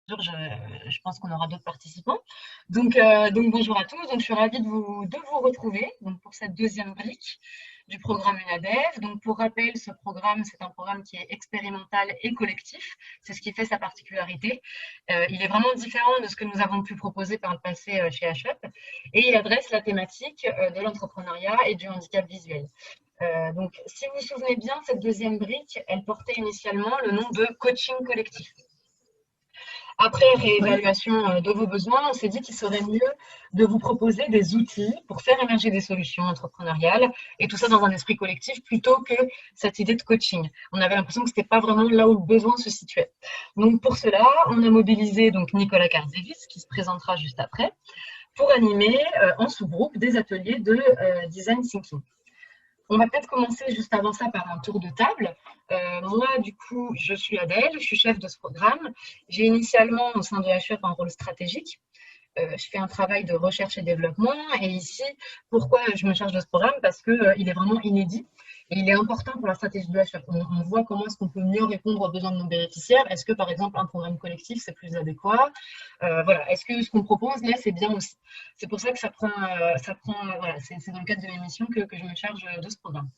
je pense qu'on aura d'autres participants. Donc bonjour à tous. Donc, je suis ravie de vous retrouver donc, pour cette deuxième brique du programme UNADEV. Donc, pour rappel, ce programme, c'est un programme qui est expérimental et collectif. C'est ce qui fait sa particularité. Il est vraiment différent de ce que nous avons pu proposer par le passé chez HUP et il adresse la thématique de l'entrepreneuriat et du handicap visuel. Donc, si vous vous souvenez bien, cette deuxième brique, elle portait initialement le nom de coaching collectif. Après réévaluation de vos besoins, on s'est dit qu'il serait mieux de vous proposer des outils pour faire émerger des solutions entrepreneuriales et tout ça dans un esprit collectif plutôt que cette idée de coaching. On avait l'impression que ce n'était pas vraiment là où le besoin se situait. Donc pour cela, on a mobilisé donc Nicolas Karzevis, qui se présentera juste après, pour animer en sous-groupe des ateliers de design thinking. On va peut-être commencer juste avant ça par un tour de table. Moi, du coup, je suis Adèle, je suis chef de ce programme. J'ai initialement, au sein de HUP, un rôle stratégique. Je fais un travail de recherche et développement. Et ici, pourquoi je me charge de ce programme? Parce qu'il est vraiment inédit et il est important pour la stratégie de HUP. On voit comment est-ce qu'on peut mieux répondre aux besoins de nos bénéficiaires. Est-ce que, par exemple, un programme collectif, c'est plus adéquat? Voilà. Est-ce que ce qu'on propose, là, c'est bien aussi? C'est pour ça que voilà, c'est dans le cadre de l'émission que je me charge de ce programme.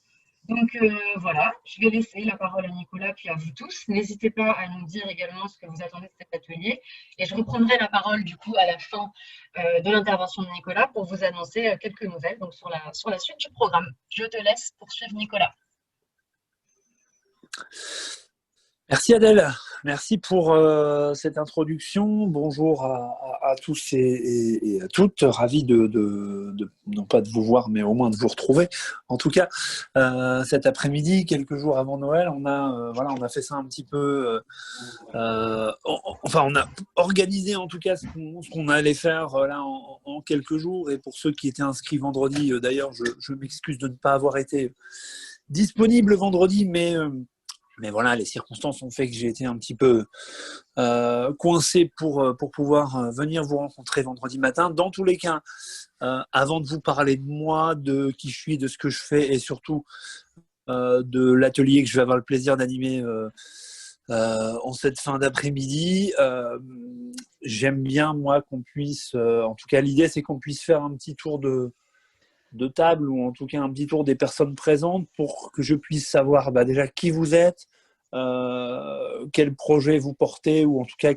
Donc voilà, je vais laisser la parole à Nicolas puis à vous tous. N'hésitez pas à nous dire également ce que vous attendez de cet atelier. Et je reprendrai la parole du coup à la fin de l'intervention de Nicolas pour vous annoncer quelques nouvelles donc, sur la suite du programme. Je te laisse poursuivre Nicolas. Merci Adèle, merci pour cette introduction. Bonjour à tous et à toutes. Ravi non pas de vous voir, mais au moins de vous retrouver. En tout cas, cet après-midi, quelques jours avant Noël, on a fait ça un petit peu. On a organisé en tout cas ce qu'on allait faire là en quelques jours. Et pour ceux qui étaient inscrits vendredi, d'ailleurs, je m'excuse de ne pas avoir été disponible vendredi, mais voilà, les circonstances ont fait que j'ai été un petit peu coincé pour pouvoir venir vous rencontrer vendredi matin. Dans tous les cas, avant de vous parler de moi, de qui je suis, de ce que je fais et surtout de l'atelier que je vais avoir le plaisir d'animer en cette fin d'après-midi, j'aime bien, moi, qu'on puisse… en tout cas, l'idée, c'est qu'on puisse faire un petit tour de table ou en tout cas un petit tour des personnes présentes pour que je puisse savoir déjà qui vous êtes, quel projet vous portez ou en tout cas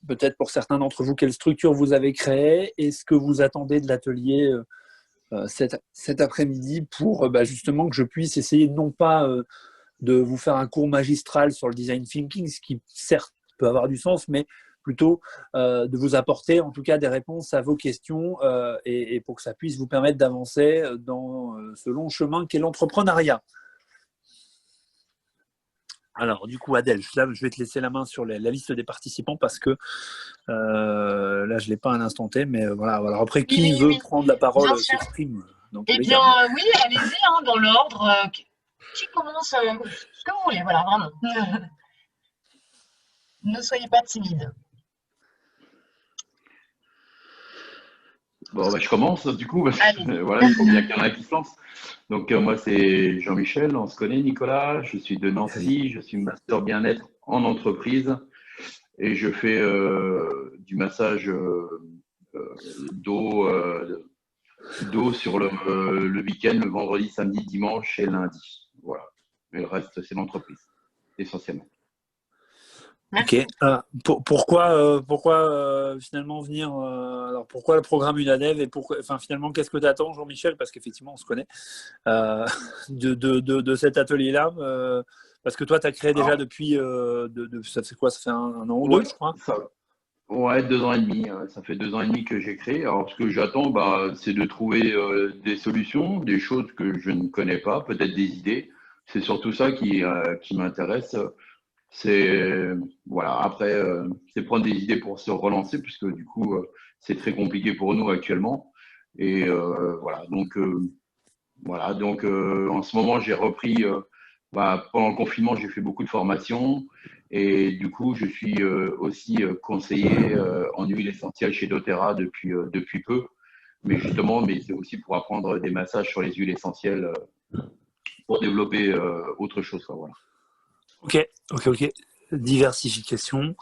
peut-être pour certains d'entre vous quelle structure vous avez créée et ce que vous attendez de l'atelier cet après-midi pour justement que je puisse essayer non pas de vous faire un cours magistral sur le design thinking, ce qui certes peut avoir du sens, mais plutôt de vous apporter en tout cas des réponses à vos questions et pour que ça puisse vous permettre d'avancer dans ce long chemin qu'est l'entrepreneuriat. Alors du coup Adèle, là, je vais te laisser la main sur la liste des participants parce que là je ne l'ai pas à l'instant T, mais voilà. Alors après, qui veut prendre la parole s'exprime. Eh bien oui, allez-y dans l'ordre. Qui commence ce que vous voulez, voilà, vraiment. Ne soyez pas timide. Bon, je commence du coup, parce que voilà, il faut bien qu'il y en ait qui se lancent. Donc moi c'est Jean-Michel, on se connaît Nicolas, je suis de Nancy, je suis master bien-être en entreprise et je fais du massage dos sur le week-end, le vendredi, samedi, dimanche et lundi. Voilà. Et le reste c'est l'entreprise, essentiellement. Ok. Pourquoi finalement venir alors pourquoi le programme UNADEV et finalement qu'est-ce que tu attends Jean-Michel, parce qu'effectivement on se connaît de cet atelier-là parce que toi tu as créé déjà depuis ça fait quoi, ça fait un an ou deux je crois. Ouais, 2 ans et demi. Ça fait 2 ans et demi que j'ai créé. Alors ce que j'attends, c'est de trouver des solutions, des choses que je ne connais pas, peut-être des idées. C'est surtout ça qui m'intéresse. C'est voilà. Après, c'est prendre des idées pour se relancer, puisque du coup, c'est très compliqué pour nous actuellement. Et voilà. Donc en ce moment, j'ai repris. Pendant le confinement, j'ai fait beaucoup de formations et du coup, je suis aussi conseiller en huile essentielle chez doTERRA depuis peu. Mais justement, c'est aussi pour apprendre des massages sur les huiles essentielles pour développer autre chose. Voilà. Ok. diversification.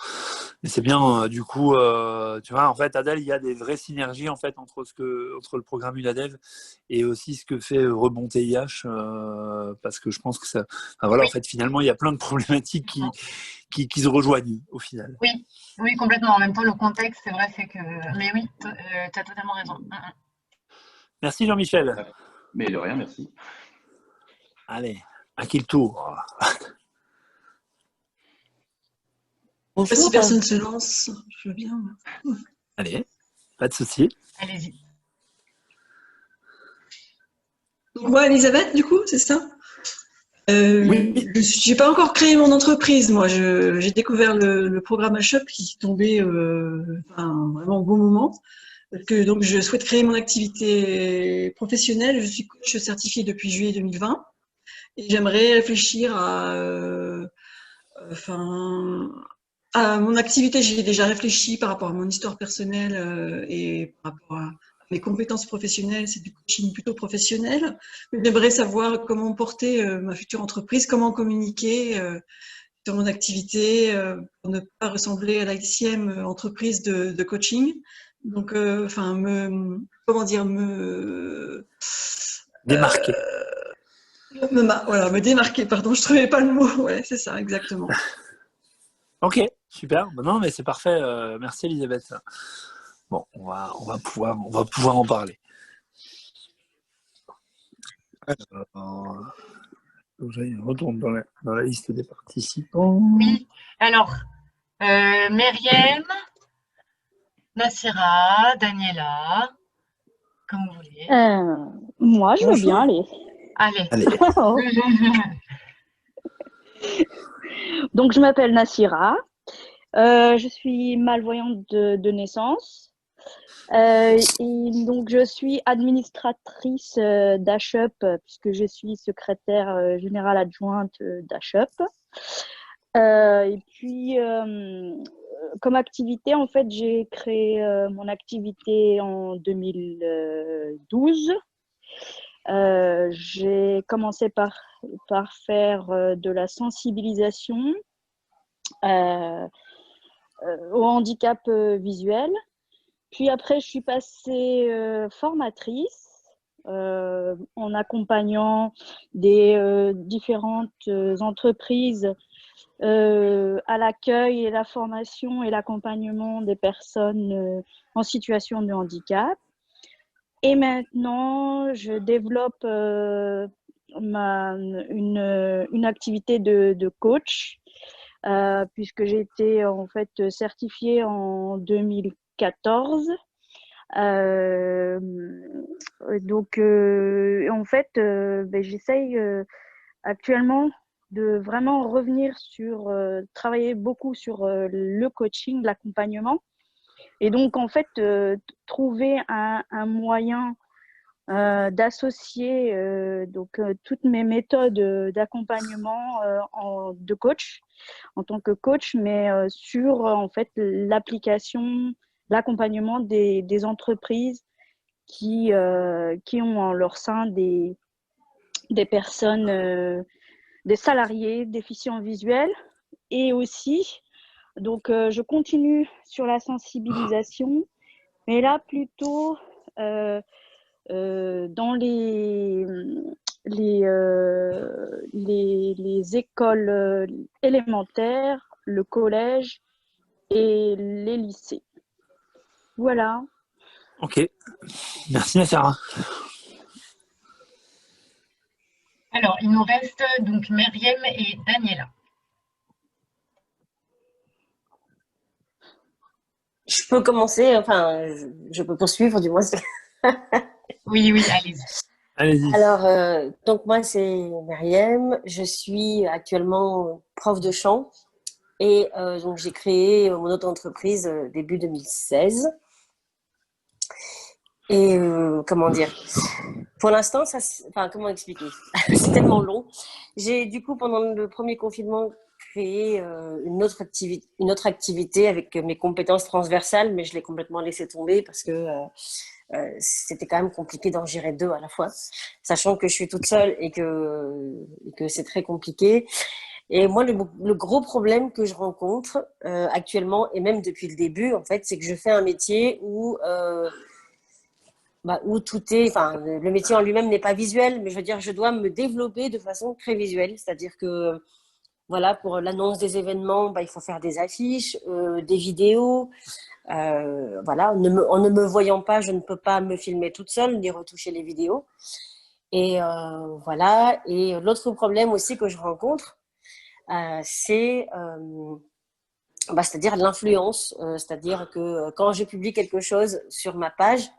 Et c'est bien, du coup, tu vois, en fait, Adèle, il y a des vraies synergies en fait entre le programme UNADEV et aussi ce que fait Rebond TIH, parce que je pense que ça, enfin, voilà, Oui, en fait, finalement, il y a plein de problématiques qui se rejoignent au final. oui, oui, complètement. En même temps, le contexte, c'est vrai, fait que. Mais oui, tu as totalement raison. Merci Jean-Michel. Mais de rien, merci. Allez, à qui le tour? Si Bonjour. personne se lance, je veux bien. Allez, pas de souci. Allez-y. Donc moi, Elisabeth, du coup, c'est ça? Oui. J'ai pas encore créé mon entreprise. Moi, j'ai découvert le programme HUP qui tombait vraiment au bon moment. Donc, je souhaite créer mon activité professionnelle. Je suis coach certifiée depuis juillet 2020 et j'aimerais réfléchir à mon activité. J'ai déjà réfléchi par rapport à mon histoire personnelle et par rapport à mes compétences professionnelles. C'est du coaching plutôt professionnel. J'aimerais savoir comment porter ma future entreprise, comment communiquer sur mon activité pour ne pas ressembler à la X-ième entreprise de coaching. Donc, Démarqué. Voilà, me démarquer, pardon, je trouvais pas le mot. Ouais, c'est ça, exactement. Ok, super. Bah non, mais c'est parfait. Merci Elisabeth. Bon, on va pouvoir en parler. Alors, je retourne dans la liste des participants. Oui, alors, Myriam, Nassira, Daniela, comme vous voulez. Moi, je veux bien aller. Allez. Donc, je m'appelle Nassira. Je suis malvoyante de naissance. Et donc, je suis administratrice d'HUP puisque je suis secrétaire générale adjointe d'HUP. Et puis, comme activité, en fait, j'ai créé mon activité en 2012. J'ai commencé par faire de la sensibilisation au handicap visuel. Puis après, je suis passée formatrice en accompagnant des différentes entreprises à l'accueil et la formation et l'accompagnement des personnes en situation de handicap. Et maintenant, je développe une activité de coach puisque j'ai été en fait certifiée en 2014. Donc, en fait, j'essaye actuellement de vraiment revenir sur, travailler beaucoup sur le coaching, l'accompagnement. Et donc, en fait, trouver un moyen d'associer toutes mes méthodes d'accompagnement de coach, en tant que coach, mais sur en fait l'application, l'accompagnement des entreprises qui ont en leur sein des personnes, des salariés déficients visuels. Et aussi, donc je continue sur la sensibilisation, mais là plutôt dans les écoles élémentaires, le collège et les lycées. Voilà. Ok, merci Sarah. Alors, il nous reste donc Myriam et Daniela. Je peux commencer, enfin, je peux poursuivre du moins. Oui, allez-y. Allez-y. Alors, donc moi, c'est Myriam. Je suis actuellement prof de chant et donc j'ai créé mon auto-entreprise début 2016. Et comment dire, pour l'instant, comment expliquer? C'est tellement long. J'ai du coup, pendant le premier confinement, créé une autre activité avec mes compétences transversales, mais je l'ai complètement laissé tomber parce que c'était quand même compliqué d'en gérer deux à la fois, sachant que je suis toute seule et que c'est très compliqué. Et moi, le gros problème que je rencontre actuellement, et même depuis le début, en fait, c'est que je fais un métier où tout est, enfin, le métier en lui-même n'est pas visuel, mais je veux dire, je dois me développer de façon très visuelle. C'est-à-dire que, voilà, pour l'annonce des événements, il faut faire des affiches, des vidéos. Voilà, en ne me voyant pas, je ne peux pas me filmer toute seule, ni retoucher les vidéos. Et voilà. Et l'autre problème aussi que je rencontre, c'est-à-dire l'influence. C'est-à-dire que quand je publie quelque chose sur ma page,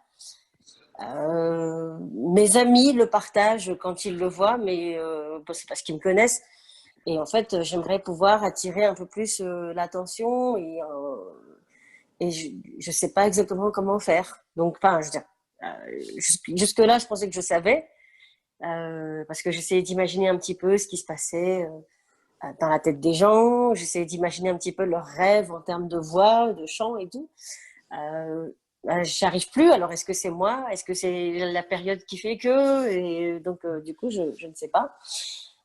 mes amis le partagent quand ils le voient, mais c'est parce qu'ils me connaissent. Et en fait, j'aimerais pouvoir attirer un peu plus l'attention et je sais pas exactement comment faire. Donc, enfin, je veux dire, jusque-là, je pensais que je savais parce que j'essayais d'imaginer un petit peu ce qui se passait dans la tête des gens. J'essayais d'imaginer un petit peu leurs rêves en termes de voix, de chant et tout. J'y arrive plus. Alors, est-ce que c'est moi? Est-ce que c'est la période qui fait que? Et donc, du coup, je ne sais pas.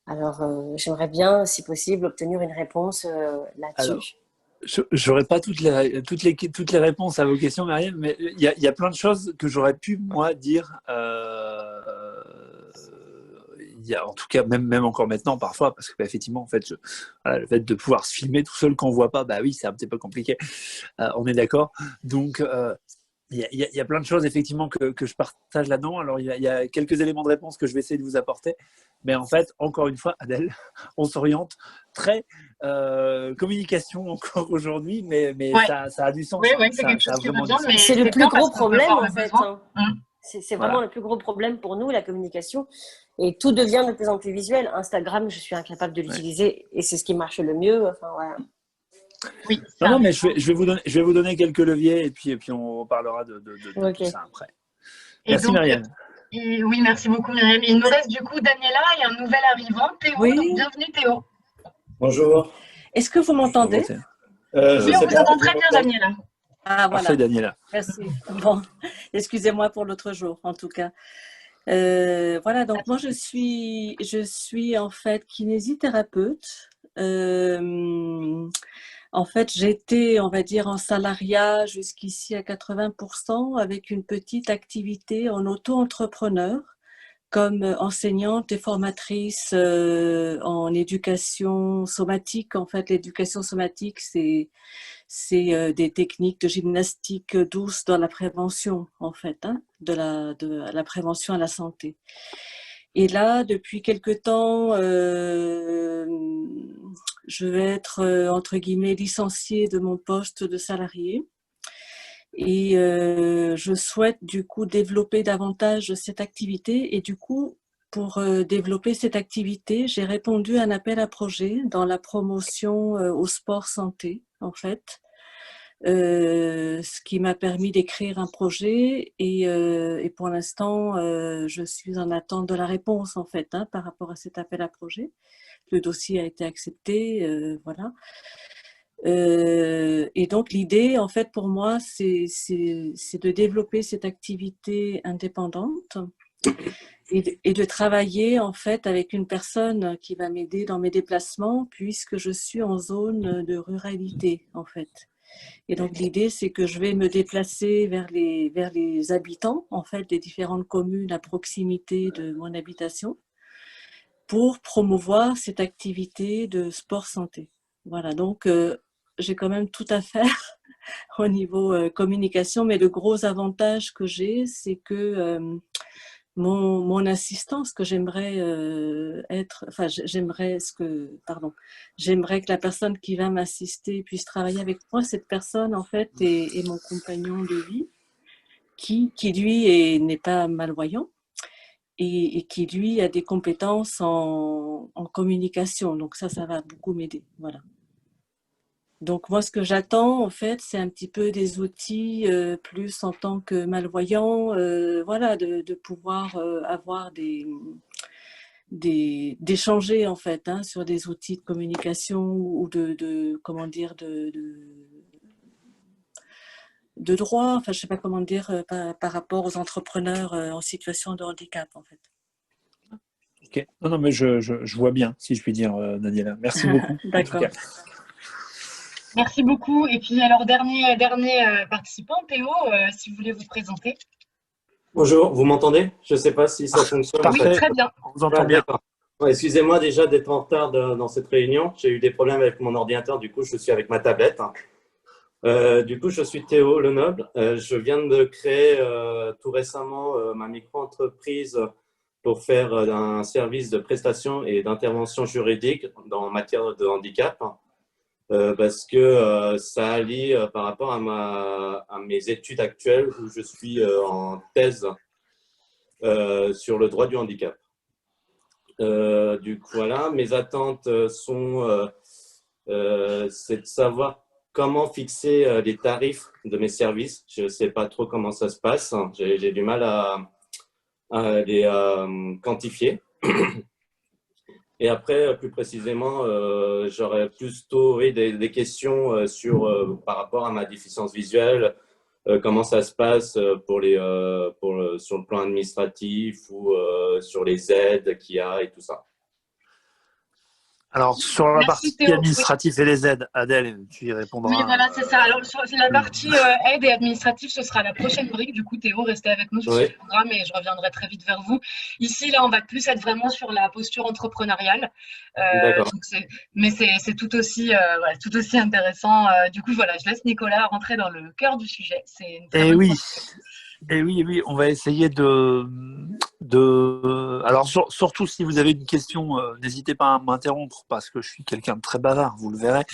Alors, j'aimerais bien, si possible, obtenir une réponse Alors, là-dessus. je n'aurai pas toutes les réponses à vos questions, Mariam, mais il y a plein de choses que j'aurais pu, moi, dire. En tout cas, même encore maintenant, parfois, parce que effectivement, en fait, voilà, le fait de pouvoir se filmer tout seul quand on ne voit pas, bah oui, c'est un petit peu compliqué. On est d'accord. Donc, il y a plein de choses effectivement que je partage là-dedans. Alors, il y a quelques éléments de réponse que je vais essayer de vous apporter. Mais en fait, encore une fois, Adèle, on s'oriente très communication encore aujourd'hui, mais Ouais. ça a du sens. Oui, Hein. oui, c'est Ça quelque a chose qui vraiment du revient, sens. mais C'est le c'est plus bien parce gros qu'on peut problème, voir en le fait. besoin. Hein. C'est vraiment le plus gros problème pour nous, la communication. Et tout devient de plus en plus visuel. Instagram, je suis incapable de l'utiliser et c'est ce qui marche le mieux. Enfin, voilà. Oui, Non, mais je vais vous donner quelques leviers et puis on parlera de Ok. tout ça après. Et Merci, donc, Marianne. oui, merci beaucoup, Myriam. Il nous reste du coup Daniela et un nouvel arrivant, Théo. Oui. Donc, bienvenue, Théo. Bonjour. Est-ce que vous m'entendez? Oui, on vous entend très bien, Daniela. Ah, Parfait, voilà. Daniela. Merci. Bon, excusez-moi pour l'autre jour, en tout cas. Voilà, donc moi, je suis en fait kinésithérapeute. En fait, j'étais, on va dire, en salariat jusqu'ici à 80% avec une petite activité en auto-entrepreneur comme enseignante et formatrice en éducation somatique. En fait, l'éducation somatique, c'est des techniques de gymnastique douce dans la prévention, en fait, hein, de la prévention à la santé. Et là, depuis quelque temps, je vais être, entre guillemets, licenciée de mon poste de salarié. Et je souhaite du coup développer davantage cette activité. Et du coup, pour développer cette activité, j'ai répondu à un appel à projet dans la promotion au sport santé, en fait. Ce qui m'a permis d'écrire un projet et pour l'instant, je suis en attente de la réponse en fait hein, par rapport à cet appel à projet. Le dossier a été accepté, voilà. Et donc l'idée en fait pour moi, c'est de développer cette activité indépendante et de travailler en fait avec une personne qui va m'aider dans mes déplacements puisque je suis en zone de ruralité en fait. Et donc l'idée, c'est que je vais me déplacer vers les habitants, en fait, des différentes communes à proximité de mon habitation, pour promouvoir cette activité de sport santé. Voilà, donc j'ai quand même tout à faire au niveau communication, mais le gros avantage que j'ai, c'est que mon assistance que j'aimerais j'aimerais que la personne qui va m'assister puisse travailler avec moi. Cette personne, en fait, est mon compagnon de vie qui lui, n'est pas malvoyant et qui, lui, a des compétences en communication. Donc ça va beaucoup m'aider. Voilà. Donc moi, ce que j'attends, en fait, c'est un petit peu des outils plus en tant que malvoyant, voilà, de pouvoir avoir d'échanger en fait hein, sur des outils de communication ou comment dire de droit, enfin je sais pas comment dire par rapport aux entrepreneurs en situation de handicap en fait. Ok. Non, non, mais je vois bien, si je puis dire, Daniela. Merci beaucoup. En tout D'accord. cas. Merci beaucoup. Et puis alors, dernier participant, Théo, si vous voulez vous présenter. Bonjour, vous m'entendez? Je ne sais pas si ça fonctionne en Oui, fait. Parfait. très bien. On vous entend Ouais, bien. d'accord. Ouais, excusez-moi déjà d'être en retard dans cette réunion. J'ai eu des problèmes avec mon ordinateur, du coup je suis avec ma tablette. Du coup, je suis Théo Lenoble. Je viens de créer tout récemment ma micro-entreprise pour faire un service de prestation et d'intervention juridique en matière de handicap. Parce que ça allie par rapport à mes études actuelles où je suis en thèse sur le droit du handicap. Du coup, voilà, mes attentes c'est de savoir comment fixer les tarifs de mes services. Je ne sais pas trop comment ça se passe. J'ai du mal à les quantifier. Et après, plus précisément, j'aurais plutôt des questions par rapport à ma déficience visuelle, comment ça se passe sur le plan administratif ou sur les aides qu'il y a et tout ça. Alors, sur la Merci partie Théo. Oui. administrative et les aides, Adèle, tu y répondras. Oui, voilà, c'est ça. Alors, sur la partie aide et administrative, ce sera la prochaine brique. Du coup, Théo, restez avec nous sur ce Oui. programme et je reviendrai très vite vers vous. Ici, là, on va plus être vraiment sur la posture entrepreneuriale. D'accord. Mais c'est tout aussi, voilà, tout aussi intéressant. Du coup, voilà, je laisse Nicolas rentrer dans le cœur du sujet. C'est une très Et bonne oui, transition. et oui, on va essayer alors surtout si vous avez une question, n'hésitez pas à m'interrompre parce que je suis quelqu'un de très bavard, vous le verrez.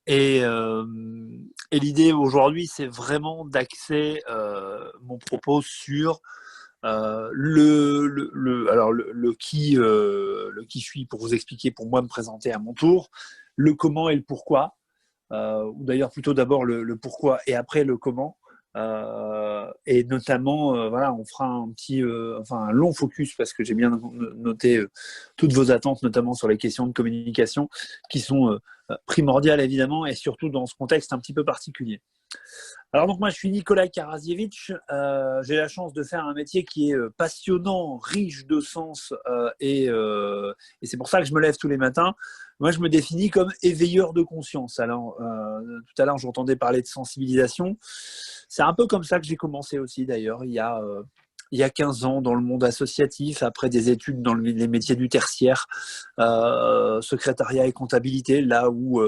Et l'idée aujourd'hui, c'est vraiment d'axer mon propos sur le qui je suis pour vous expliquer, pour moi me présenter à mon tour, le comment et le pourquoi, ou d'ailleurs plutôt d'abord le pourquoi et après le comment. Et notamment, voilà, on fera un long focus parce que j'ai bien noté toutes vos attentes, notamment sur les questions de communication qui sont primordiales évidemment et surtout dans ce contexte un petit peu particulier. Alors donc moi je suis Nicolas Karazievitch, j'ai la chance de faire un métier qui est passionnant, riche de sens et c'est pour ça que je me lève tous les matins. Moi je me définis comme éveilleur de conscience. Alors tout à l'heure j'entendais parler de sensibilisation, c'est un peu comme ça que j'ai commencé aussi d'ailleurs il y a 15 ans dans le monde associatif, après des études dans les métiers du tertiaire, secrétariat et comptabilité, là où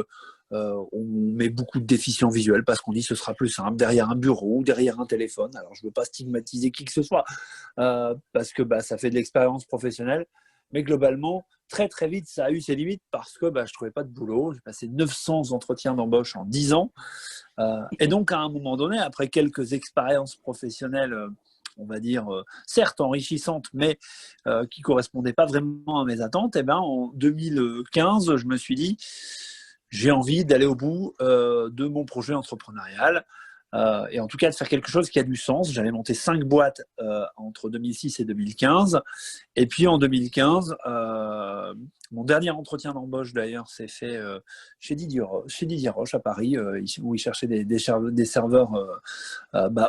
on met beaucoup de déficients visuels parce qu'on dit que ce sera plus simple derrière un bureau ou derrière un téléphone. Alors, je ne veux pas stigmatiser qui que ce soit parce que ça fait de l'expérience professionnelle. Mais globalement, très très vite, ça a eu ses limites parce que je ne trouvais pas de boulot. J'ai passé 900 entretiens d'embauche en 10 ans. Et donc, à un moment donné, après quelques expériences professionnelles, on va dire, certes enrichissantes, mais qui ne correspondaient pas vraiment à mes attentes, en 2015, je me suis dit j'ai envie d'aller au bout de mon projet entrepreneurial et en tout cas de faire quelque chose qui a du sens. J'avais monté 5 boîtes entre 2006 et 2015. Et puis en 2015, mon dernier entretien d'embauche d'ailleurs s'est fait chez Didier Roche à Paris, où il cherchait des serveurs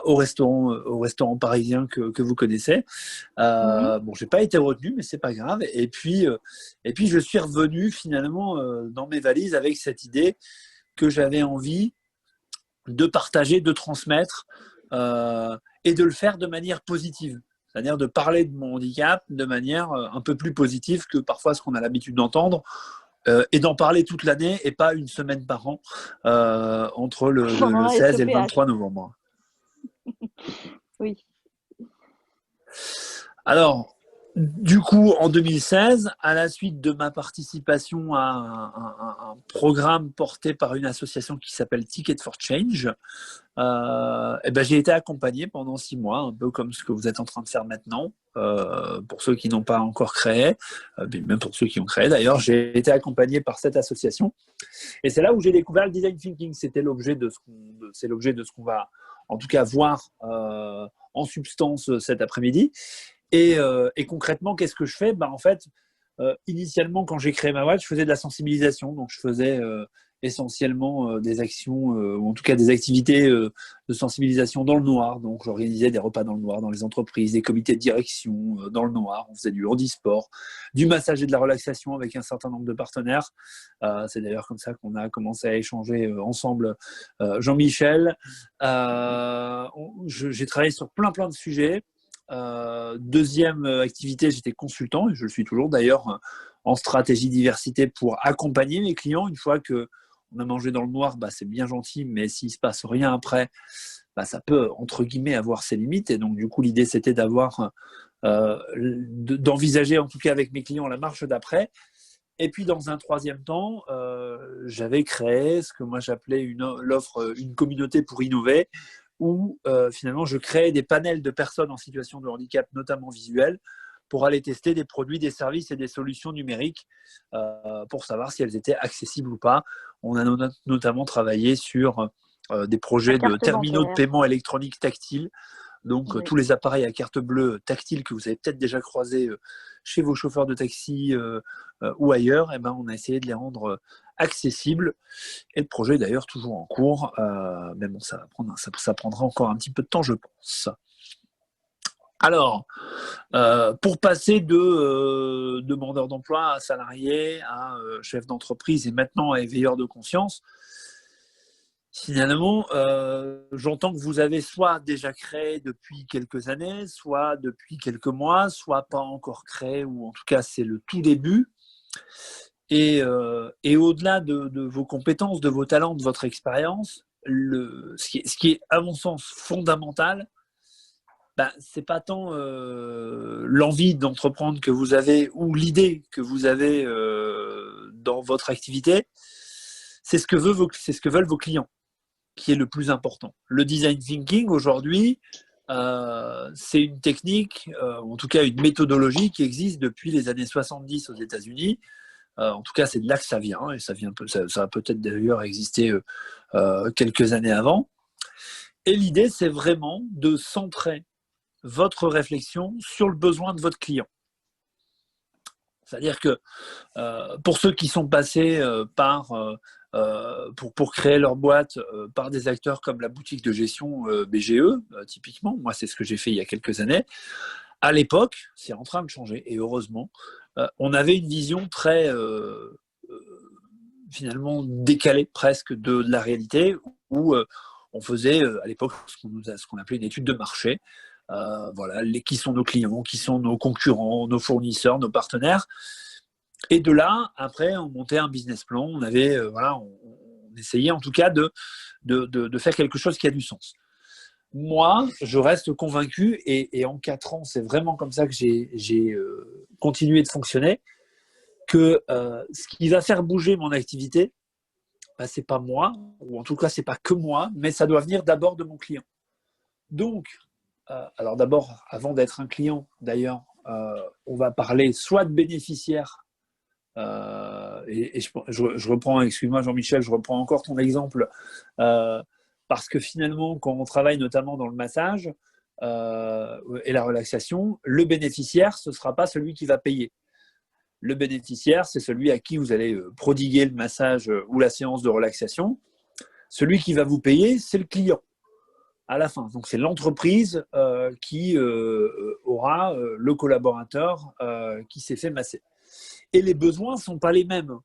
au restaurant parisien que vous connaissez. Bon, j'ai pas été retenu, mais c'est pas grave. Et puis je suis revenu finalement dans mes valises avec cette idée que j'avais envie de partager, de transmettre et de le faire de manière positive. C'est-à-dire de parler de mon handicap de manière un peu plus positive que parfois ce qu'on a l'habitude d'entendre et d'en parler toute l'année et pas une semaine par an entre le 16 et le 23 novembre. Oui. Alors, du coup, en 2016, à la suite de ma participation à un programme porté par une association qui s'appelle Ticket for Change, j'ai été accompagné pendant 6 mois, un peu comme ce que vous êtes en train de faire maintenant, pour ceux qui n'ont pas encore créé, même pour ceux qui ont créé d'ailleurs, j'ai été accompagné par cette association. Et c'est là où j'ai découvert le design thinking. C'est l'objet de ce qu'on va en tout cas voir en substance cet après-midi. Et concrètement, qu'est-ce que je fais ? En fait, initialement, quand j'ai créé ma boîte, je faisais de la sensibilisation. Donc, je faisais essentiellement des actions, ou en tout cas des activités de sensibilisation dans le noir. Donc, j'organisais des repas dans le noir dans les entreprises, des comités de direction dans le noir. On faisait du handisport, du massage et de la relaxation avec un certain nombre de partenaires. C'est d'ailleurs comme ça qu'on a commencé à échanger ensemble, Jean-Michel. J'ai travaillé sur plein de sujets. Deuxième activité, j'étais consultant, et je le suis toujours d'ailleurs, en stratégie diversité pour accompagner mes clients. Une fois qu'on a mangé dans le noir, c'est bien gentil, mais s'il ne se passe rien après, ça peut, entre guillemets, avoir ses limites. Et donc, du coup, l'idée, c'était d'envisager, en tout cas avec mes clients, la marche d'après. Et puis, dans un troisième temps, j'avais créé ce que moi j'appelais une communauté pour innover, où finalement, je créais des panels de personnes en situation de handicap, notamment visuel, pour aller tester des produits, des services et des solutions numériques pour savoir si elles étaient accessibles ou pas. On a notamment travaillé sur des projets de terminaux de paiement électronique tactile. Donc, tous les appareils à carte bleue tactile que vous avez peut-être déjà croisés chez vos chauffeurs de taxi ou ailleurs, on a essayé de les rendre accessibles. Et le projet est d'ailleurs toujours en cours. Mais bon, ça prendra encore un petit peu de temps, je pense. Alors, pour passer de demandeur d'emploi à salarié, à chef d'entreprise et maintenant à éveilleur de conscience, finalement, j'entends que vous avez soit déjà créé depuis quelques années, soit depuis quelques mois, soit pas encore créé, ou en tout cas c'est le tout début. Et au-delà de vos compétences, de vos talents, de votre expérience, ce qui est à mon sens fondamental, c'est pas tant l'envie d'entreprendre que vous avez ou l'idée que vous avez dans votre activité, c'est ce que veulent vos clients qui est le plus important. Le design thinking aujourd'hui, c'est une technique, ou en tout cas une méthodologie qui existe depuis les années 70 aux États-Unis. En tout cas, c'est de là que ça vient, et ça a peut-être d'ailleurs existé quelques années avant. Et l'idée, c'est vraiment de centrer votre réflexion sur le besoin de votre client. C'est-à-dire que pour ceux qui sont passés pour créer leur boîte par des acteurs comme la boutique de gestion BGE, typiquement, moi c'est ce que j'ai fait il y a quelques années, à l'époque, c'est en train de changer, et heureusement, on avait une vision très finalement décalée presque de la réalité, où on faisait à l'époque ce qu'on appelait une étude de marché. Voilà, qui sont nos clients, qui sont nos concurrents, nos fournisseurs, nos partenaires. Et de là, après, on montait un business plan. On avait, on essayait en tout cas de faire quelque chose qui a du sens. Moi, je reste convaincu, et en 4 ans, c'est vraiment comme ça que j'ai continué de fonctionner, que ce qui va faire bouger mon activité, c'est pas moi, ou en tout cas, c'est pas que moi, mais ça doit venir d'abord de mon client. Donc, alors d'abord, avant d'être un client, d'ailleurs, on va parler soit de bénéficiaire, et je reprends, excuse-moi Jean-Michel, je reprends encore ton exemple, parce que finalement, quand on travaille notamment dans le massage et la relaxation, le bénéficiaire, ce ne sera pas celui qui va payer. Le bénéficiaire, c'est celui à qui vous allez prodiguer le massage ou la séance de relaxation. Celui qui va vous payer, c'est le client à la fin. Donc, c'est l'entreprise qui aura le collaborateur qui s'est fait masser. Et les besoins ne sont pas les mêmes.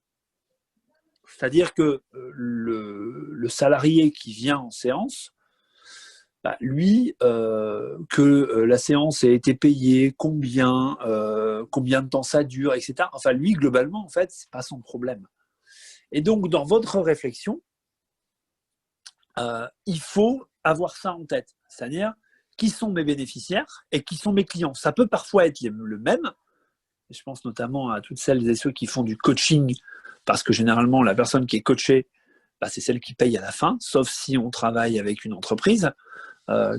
C'est-à-dire que le salarié qui vient en séance, lui, que la séance ait été payée, combien de temps ça dure, etc. Enfin, lui, globalement, en fait, ce n'est pas son problème. Et donc, dans votre réflexion, il faut avoir ça en tête. C'est-à-dire, qui sont mes bénéficiaires et qui sont mes clients. Ça peut parfois être le même. Je pense notamment à toutes celles et ceux qui font du coaching, parce que généralement, la personne qui est coachée, c'est celle qui paye à la fin, sauf si on travaille avec une entreprise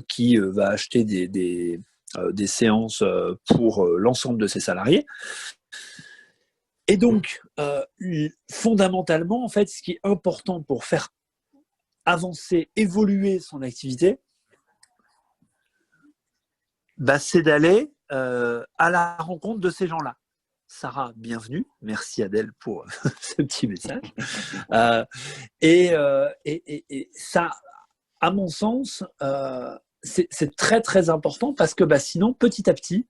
qui va acheter des séances pour l'ensemble de ses salariés. Et donc, fondamentalement, en fait, ce qui est important pour faire avancer, évoluer son activité, c'est d'aller à la rencontre de ces gens-là. Sarah, bienvenue. Merci Adèle pour ce petit message. Et ça, à mon sens, c'est très très important parce que sinon, petit à petit,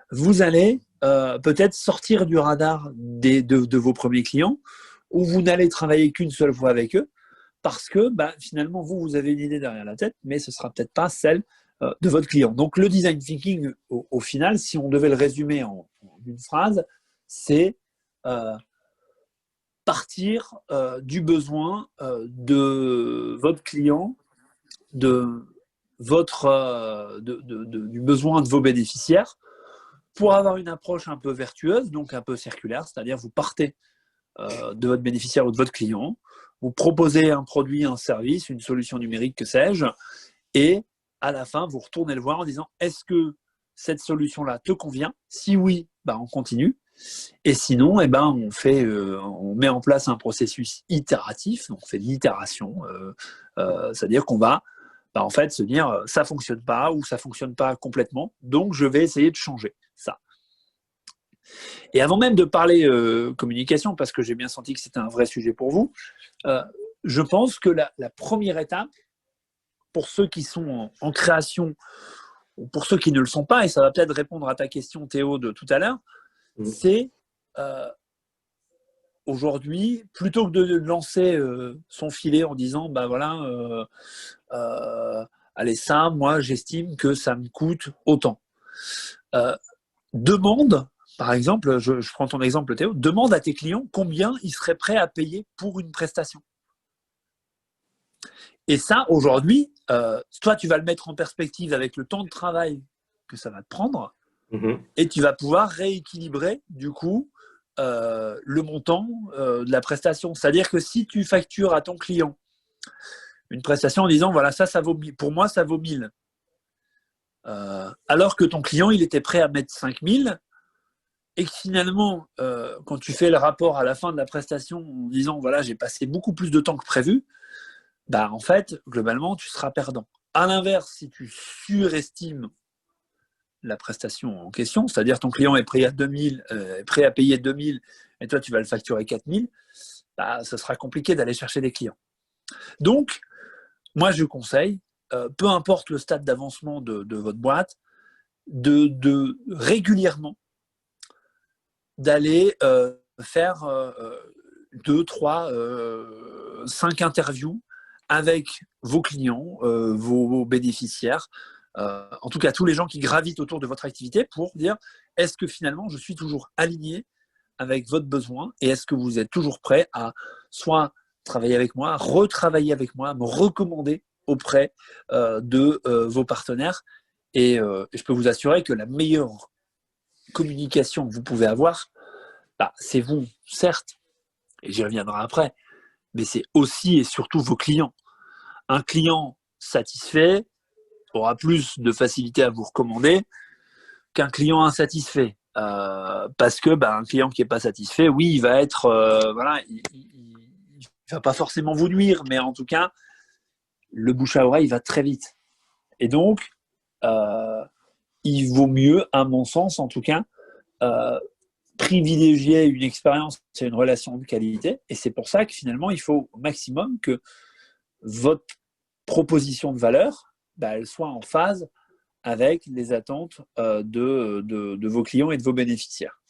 vous allez peut-être sortir du radar de vos premiers clients, ou vous n'allez travailler qu'une seule fois avec eux parce que finalement, vous avez une idée derrière la tête, mais ce ne sera peut-être pas celle de votre client. Donc, le design thinking, au final, si on devait le résumer en une phrase, c'est partir du besoin de votre client, du besoin de vos bénéficiaires, pour avoir une approche un peu vertueuse, donc un peu circulaire, c'est-à-dire vous partez de votre bénéficiaire ou de votre client, vous proposez un produit, un service, une solution numérique, que sais-je, et à la fin, vous retournez le voir en disant « Est-ce que cette solution-là te convient ?» Si oui, on continue. Et sinon, on met en place un processus itératif, donc on fait de l'itération, c'est-à-dire qu'on va en fait se dire « ça ne fonctionne pas » ou « ça ne fonctionne pas complètement, donc je vais essayer de changer ça ». Et avant même de parler communication, parce que j'ai bien senti que c'était un vrai sujet pour vous, je pense que la première étape, pour ceux qui sont en création, ou pour ceux qui ne le sont pas, et ça va peut-être répondre à ta question Théo de tout à l'heure, c'est aujourd'hui, plutôt que de lancer son filet en disant allez, ça, moi j'estime que ça me coûte autant. Demande, par exemple, je prends ton exemple Théo, demande à tes clients combien ils seraient prêts à payer pour une prestation. Et ça, aujourd'hui, toi, tu vas le mettre en perspective avec le temps de travail que ça va te prendre, et tu vas pouvoir rééquilibrer, du coup, le montant de la prestation. C'est-à-dire que si tu factures à ton client une prestation en disant, voilà, ça vaut, pour moi, ça vaut 1000, alors que ton client, il était prêt à mettre 5000, et que finalement, quand tu fais le rapport à la fin de la prestation en disant, voilà, j'ai passé beaucoup plus de temps que prévu, en fait, globalement, tu seras perdant. À l'inverse, si tu surestimes la prestation en question, c'est-à-dire ton client est prêt à 2000, est prêt à payer 2000, et toi, tu vas le facturer 4000, ce sera compliqué d'aller chercher des clients. Donc, moi, je conseille, peu importe le stade d'avancement de votre boîte, de régulièrement d'aller faire 2, 3, 5 interviews avec vos clients, vos bénéficiaires, en tout cas tous les gens qui gravitent autour de votre activité, pour dire est-ce que finalement je suis toujours aligné avec votre besoin, et est-ce que vous êtes toujours prêt à soit travailler avec moi, retravailler avec moi, me recommander auprès de vos partenaires. Et je peux vous assurer que la meilleure communication que vous pouvez avoir, c'est vous, certes, et j'y reviendrai après, mais c'est aussi et surtout vos clients. Un client satisfait aura plus de facilité à vous recommander qu'un client insatisfait. Parce que un client qui n'est pas satisfait, oui, il va être, il va pas forcément vous nuire, mais en tout cas, le bouche à oreille va très vite. Et donc, il vaut mieux, à mon sens en tout cas, privilégier une expérience et une relation de qualité. Et c'est pour ça que finalement, il faut au maximum que votre proposition de valeur, elle soit en phase avec les attentes de vos clients et de vos bénéficiaires.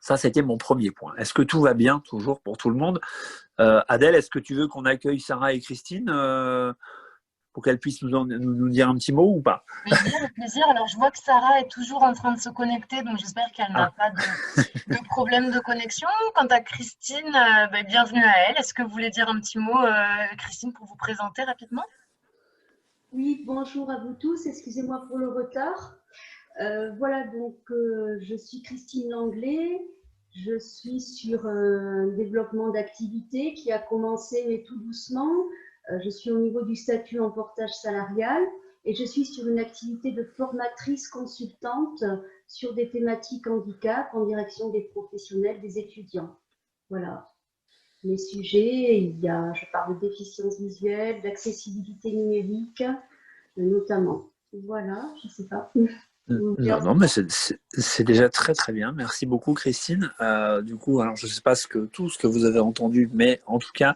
Ça, c'était mon premier point. Est-ce que tout va bien toujours pour tout le monde? Adèle, est-ce que tu veux qu'on accueille Sarah et Christine pour qu'elles puissent nous dire un petit mot ou pas? Oui, avec plaisir. Alors, je vois que Sarah est toujours en train de se connecter, donc j'espère qu'elle n'a pas de problème de connexion. Quant à Christine, bienvenue à elle. Est-ce que vous voulez dire un petit mot, Christine, pour vous présenter rapidement? Oui, bonjour à vous tous. Excusez-moi pour le retard. Voilà, donc je suis Christine Langlais. Je suis sur un développement d'activité qui a commencé, mais tout doucement. Je suis au niveau du statut en portage salarial et je suis sur une activité de formatrice consultante sur des thématiques handicap en direction des professionnels, des étudiants. Voilà. Les sujets, je parle de déficience visuelle, d'accessibilité numérique, notamment. Voilà, je ne sais pas. Non, non, mais c'est déjà très très bien. Merci beaucoup, Christine. Du coup, alors je ne sais pas tout ce que vous avez entendu, mais en tout cas,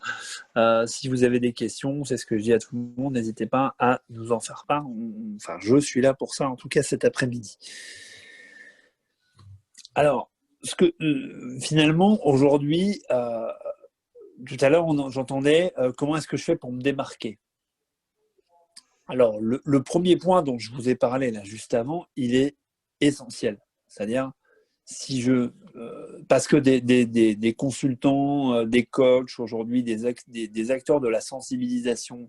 si vous avez des questions, c'est ce que je dis à tout le monde, n'hésitez pas à nous en faire part. Enfin, je suis là pour ça, en tout cas cet après-midi. Alors, finalement, aujourd'hui, tout à l'heure, j'entendais comment est-ce que je fais pour me démarquer. Alors, le premier point dont je vous ai parlé là juste avant, il est essentiel. C'est-à-dire, parce que des consultants, des coachs aujourd'hui, des acteurs de la sensibilisation,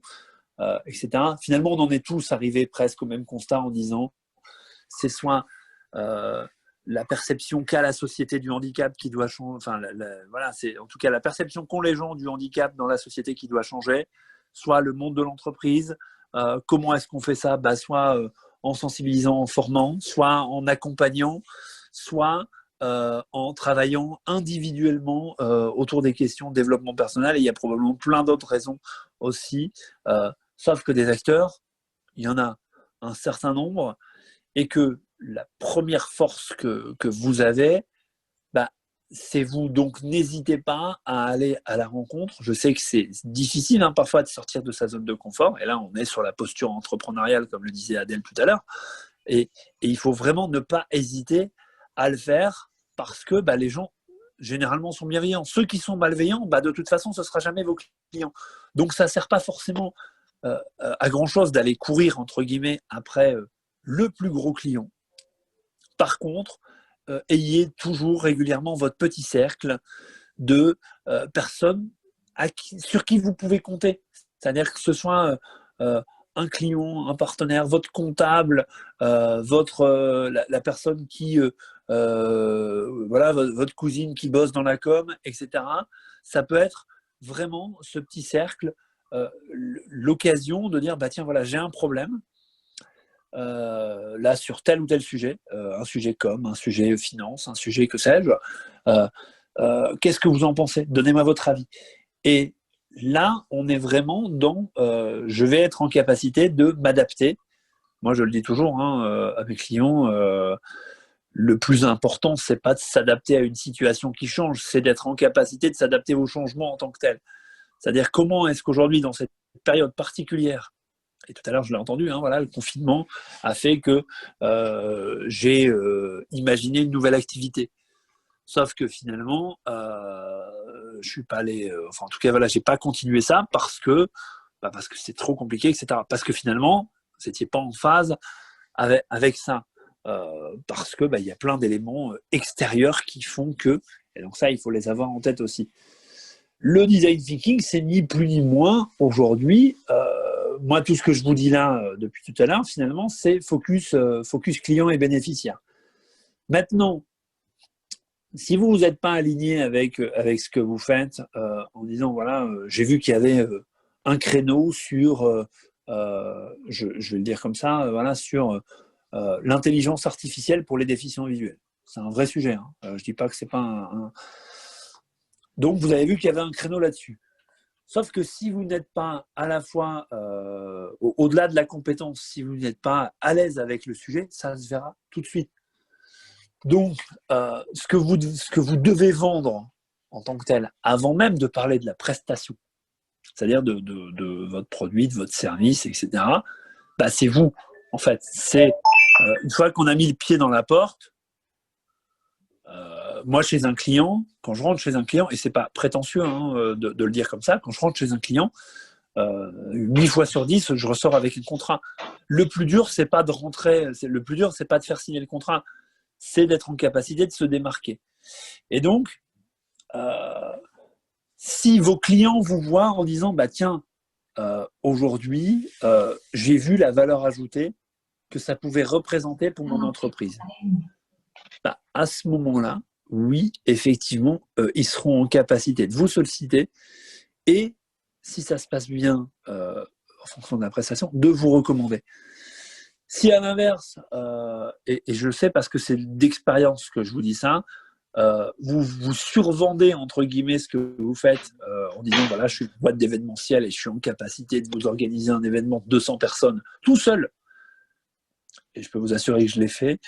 etc., finalement, on en est tous arrivés presque au même constat en disant c'est soit la perception qu'a la société du handicap qui doit changer, enfin, voilà, c'est en tout cas la perception qu'ont les gens du handicap dans la société qui doit changer, soit le monde de l'entreprise. Comment est-ce qu'on fait ça? Soit en sensibilisant, en formant, soit en accompagnant, soit en travaillant individuellement autour des questions de développement personnel. Et il y a probablement plein d'autres raisons aussi. Sauf que des acteurs, il y en a un certain nombre, et que la première force que vous avez, c'est vous. Donc, n'hésitez pas à aller à la rencontre. Je sais que c'est difficile parfois de sortir de sa zone de confort. Et là, on est sur la posture entrepreneuriale, comme le disait Adèle tout à l'heure. Et il faut vraiment ne pas hésiter à le faire parce que les gens, généralement, sont bienveillants. Ceux qui sont malveillants, de toute façon, ce ne sera jamais vos clients. Donc, ça ne sert pas forcément à grand-chose d'aller courir, entre guillemets, après le plus gros client. Par contre, ayez toujours régulièrement votre petit cercle de personnes sur qui vous pouvez compter. C'est-à-dire que ce soit un client, un partenaire, votre comptable, la personne qui, votre cousine qui bosse dans la com, etc. Ça peut être vraiment ce petit cercle, l'occasion de dire, tiens, voilà, j'ai un problème. Là sur tel ou tel sujet, un sujet com, un sujet finance, un sujet que sais-je, qu'est-ce que vous en pensez? Donnez-moi votre avis. Et là, on est vraiment dans je vais être en capacité de m'adapter. Moi, je le dis toujours à mes clients, le plus important, c'est pas de s'adapter à une situation qui change, c'est d'être en capacité de s'adapter au changement en tant que tel. C'est-à-dire comment est-ce qu'aujourd'hui, dans cette période particulière, et tout à l'heure, je l'ai entendu, le confinement a fait que j'ai imaginé une nouvelle activité. Sauf que finalement, je suis pas allé. En tout cas, j'ai pas continué ça parce que c'est trop compliqué, etc. Parce que finalement, vous n'étiez pas en phase avec ça. Parce que y a plein d'éléments extérieurs qui font que. Et donc ça, il faut les avoir en tête aussi. Le design thinking, c'est ni plus ni moins aujourd'hui. Moi, tout ce que je vous dis là depuis tout à l'heure, finalement, c'est focus client et bénéficiaire. Maintenant, si vous n'êtes pas aligné avec ce que vous faites, en disant, j'ai vu qu'il y avait un créneau sur, je vais le dire comme ça, sur l'intelligence artificielle pour les déficients visuels. C'est un vrai sujet. Je ne dis pas que ce n'est pas un... Donc, vous avez vu qu'il y avait un créneau là-dessus. Sauf que si vous n'êtes pas à la fois, au-delà de la compétence, si vous n'êtes pas à l'aise avec le sujet, ça se verra tout de suite. Donc, ce que vous devez vendre en tant que tel, avant même de parler de la prestation, c'est-à-dire de votre produit, de votre service, etc., c'est vous. En fait, c'est une fois qu'on a mis le pied dans la porte, moi, chez un client, quand je rentre chez un client, et c'est pas prétentieux de le dire comme ça, quand je rentre chez un client, 8 fois sur 10, je ressors avec un contrat. Le plus dur, c'est pas de rentrer, le plus dur, c'est pas de faire signer le contrat, c'est d'être en capacité de se démarquer. Et donc, si vos clients vous voient en disant, tiens, aujourd'hui, j'ai vu la valeur ajoutée que ça pouvait représenter pour mon entreprise. À ce moment-là, oui, effectivement, ils seront en capacité de vous solliciter et, si ça se passe bien en fonction de la prestation, de vous recommander. Si à l'inverse, et je le sais parce que c'est d'expérience que je vous dis ça, vous survendez entre guillemets ce que vous faites en disant je suis une boîte d'événementiel et je suis en capacité de vous organiser un événement de 200 personnes tout seul. et je peux vous assurer que je l'ai fait,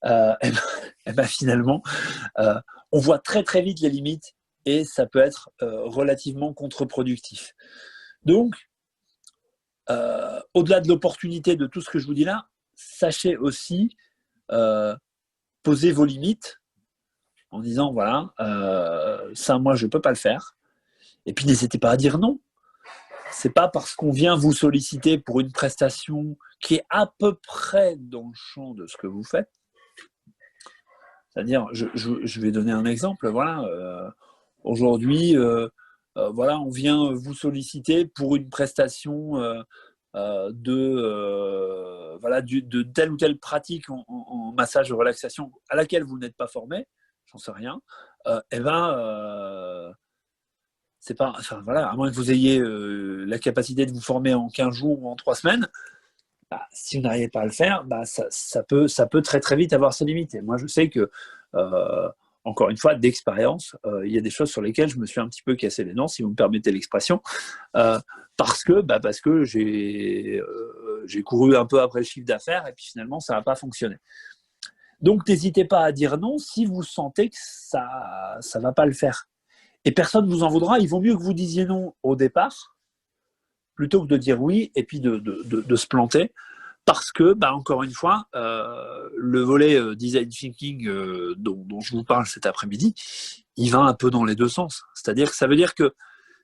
et ben finalement, on voit très très vite les limites et ça peut être relativement contre-productif. Donc, au-delà de l'opportunité de tout ce que je vous dis là, sachez aussi poser vos limites en disant voilà, ça moi je ne peux pas le faire. Et puis n'hésitez pas à dire non. C'est pas parce qu'on vient vous solliciter pour une prestation qui est à peu près dans le champ de ce que vous faites. C'est-à-dire, je vais donner un exemple. Voilà, aujourd'hui, voilà, on vient vous solliciter pour une prestation de telle ou telle pratique en massage de relaxation à laquelle vous n'êtes pas formé, j'en sais rien. Et ben, c'est pas, enfin voilà, à moins que vous ayez la capacité de vous former en 15 jours ou en 3 semaines, bah, si vous n'arrivez pas à le faire, bah, ça peut très très vite avoir ses limites. Et moi, je sais que, encore une fois, d'expérience, il y a des choses sur lesquelles je me suis un petit peu cassé les dents, si vous me permettez l'expression, parce que j'ai couru un peu après le chiffre d'affaires et puis finalement, ça n'a pas fonctionné. Donc, n'hésitez pas à dire non si vous sentez que ça ne va pas le faire. Et personne ne vous en voudra. Il vaut mieux que vous disiez non au départ plutôt que de dire oui et puis de se planter. Parce que, encore une fois, le volet design thinking dont je vous parle cet après-midi, il va un peu dans les deux sens. C'est-à-dire que ça veut dire que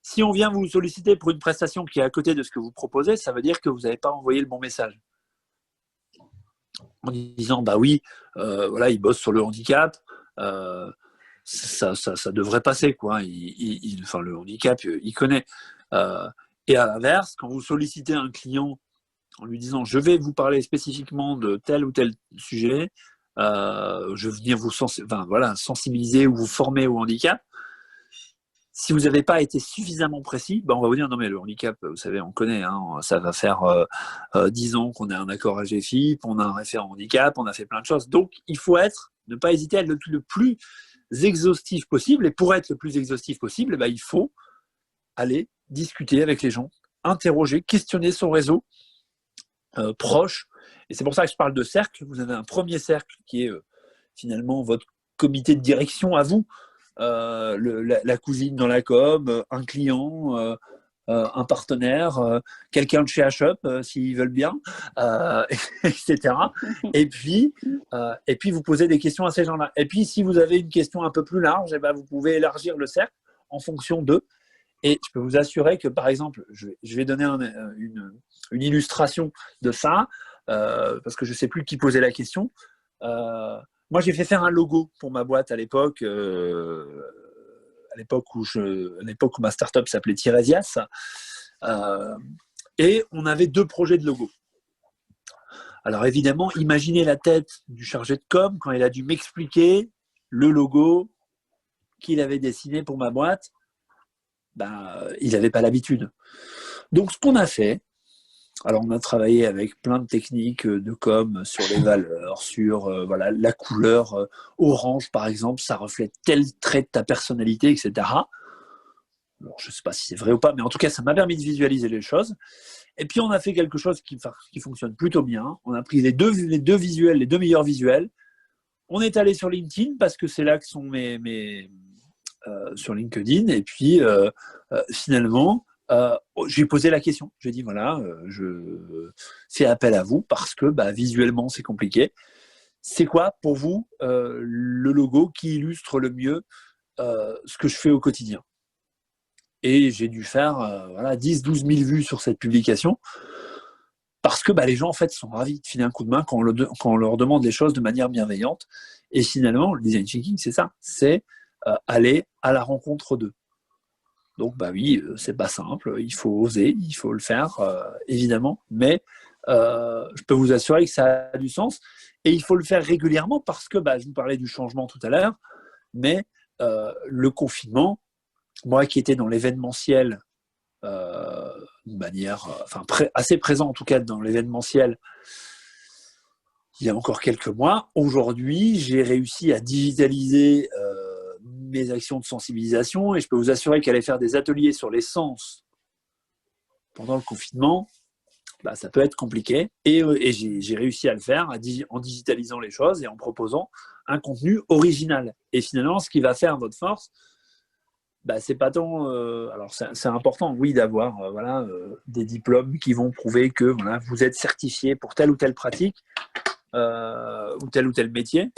si on vient vous solliciter pour une prestation qui est à côté de ce que vous proposez, ça veut dire que vous n'avez pas envoyé le bon message. En disant, oui, voilà, il bosse sur le handicap, ça devrait passer, quoi. Enfin, le handicap, il connaît. Et à l'inverse, quand vous sollicitez un client en lui disant je vais vous parler spécifiquement de tel ou tel sujet, je vais venir vous sensibiliser ou vous former au handicap. Si vous n'avez pas été suffisamment précis, on va vous dire non mais le handicap, vous savez, on connaît, hein, ça va faire 10 ans qu'on a un accord AGFIP, on a un référent handicap, on a fait plein de choses. Donc il faut ne pas hésiter à être le plus exhaustif possible. Et pour être le plus exhaustif possible, il faut aller discuter avec les gens, interroger, questionner son réseau proche. Et c'est pour ça que je parle de cercle. Vous avez un premier cercle qui est finalement votre comité de direction à vous, la cousine dans la com, un client, un partenaire, quelqu'un de chez H-Up s'ils veulent bien, etc. Et puis vous posez des questions à ces gens-là. Et puis si vous avez une question un peu plus large, vous pouvez élargir le cercle en fonction d'eux. Et je peux vous assurer que, par exemple, je vais donner une illustration de ça, parce que je ne sais plus qui posait la question. Moi, j'ai fait faire un logo pour ma boîte à l'époque où ma startup s'appelait Tiresias. Et on avait 2 projets de logo. Alors évidemment, imaginez la tête du chargé de com quand il a dû m'expliquer le logo qu'il avait dessiné pour ma boîte. Il n'avait pas l'habitude. Donc, ce qu'on a fait, alors on a travaillé avec plein de techniques de com sur les valeurs, sur la couleur orange, par exemple, ça reflète tel trait de ta personnalité, etc. Alors, je ne sais pas si c'est vrai ou pas, mais en tout cas, ça m'a permis de visualiser les choses. Et puis, on a fait quelque chose qui fonctionne plutôt bien. On a pris les deux visuels, les 2 meilleurs visuels. On est allé sur LinkedIn parce que c'est là que sont sur LinkedIn, et puis finalement j'ai posé la question, j'ai dit voilà, je fais appel à vous parce que visuellement c'est compliqué, c'est quoi pour vous le logo qui illustre le mieux ce que je fais au quotidien? Et j'ai dû faire 10-12 000 vues sur cette publication parce que les gens en fait sont ravis de filer un coup de main quand on leur demande les choses de manière bienveillante. Et finalement le design thinking c'est ça, c'est aller à la rencontre d'eux. Donc oui, c'est pas simple, il faut oser, il faut le faire, évidemment, mais je peux vous assurer que ça a du sens et il faut le faire régulièrement parce que je vous parlais du changement tout à l'heure, mais le confinement, moi qui étais dans l'événementiel de manière assez présent en tout cas dans l'événementiel il y a encore quelques mois, aujourd'hui j'ai réussi à digitaliser mes actions de sensibilisation et je peux vous assurer qu'aller faire des ateliers sur les sens pendant le confinement, bah, ça peut être compliqué. Et j'ai réussi à le faire en digitalisant les choses et en proposant un contenu original. Et finalement, ce qui va faire votre force, bah, c'est pas tant. Alors, c'est important, oui, d'avoir des diplômes qui vont prouver que voilà, vous êtes certifié pour telle ou telle pratique ou tel métier.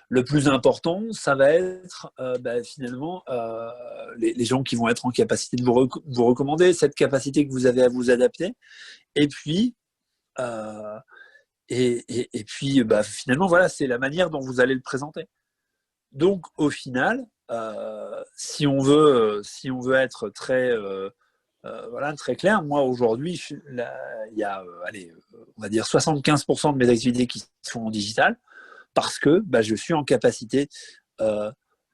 Le plus important, ça va être finalement les gens qui vont être en capacité de vous recommander, cette capacité que vous avez à vous adapter. Et puis, finalement, voilà, c'est la manière dont vous allez le présenter. Donc, au final, si on veut être très clair, moi aujourd'hui, il y a, on va dire 75% de mes activités qui sont en digital, parce que je suis en capacité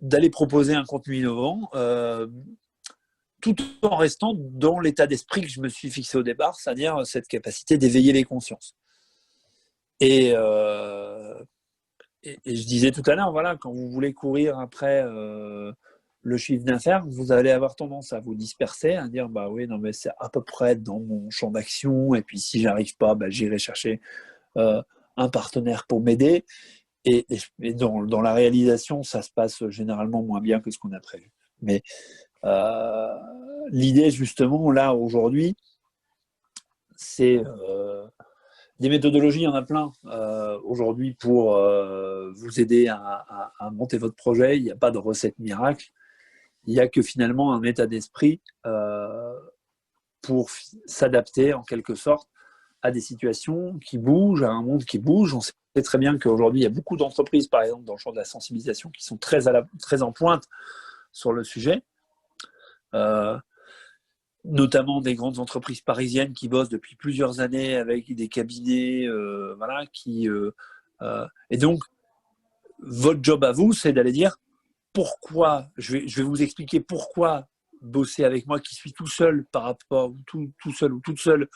d'aller proposer un contenu innovant tout en restant dans l'état d'esprit que je me suis fixé au départ, c'est-à-dire cette capacité d'éveiller les consciences. Et je disais tout à l'heure, voilà, quand vous voulez courir après le chiffre d'affaires, vous allez avoir tendance à vous disperser, à dire bah oui, non mais c'est à peu près dans mon champ d'action, et puis si j'arrive pas, j'irai chercher un partenaire pour m'aider. Et dans la réalisation, ça se passe généralement moins bien que ce qu'on a prévu. Mais l'idée, justement, là, aujourd'hui, c'est des méthodologies, il y en a plein. Aujourd'hui, pour vous aider à monter votre projet, il n'y a pas de recette miracle. Il n'y a que finalement un état d'esprit pour s'adapter, en quelque sorte, à des situations qui bougent, à un monde qui bouge. On sait très bien qu'aujourd'hui, il y a beaucoup d'entreprises, par exemple, dans le champ de la sensibilisation, qui sont très en pointe sur le sujet. Notamment des grandes entreprises parisiennes qui bossent depuis plusieurs années avec des cabinets, et donc, votre job à vous, c'est d'aller dire pourquoi, je vais vous expliquer pourquoi bosser avec moi qui suis tout seul par rapport, tout seul ou toute seule,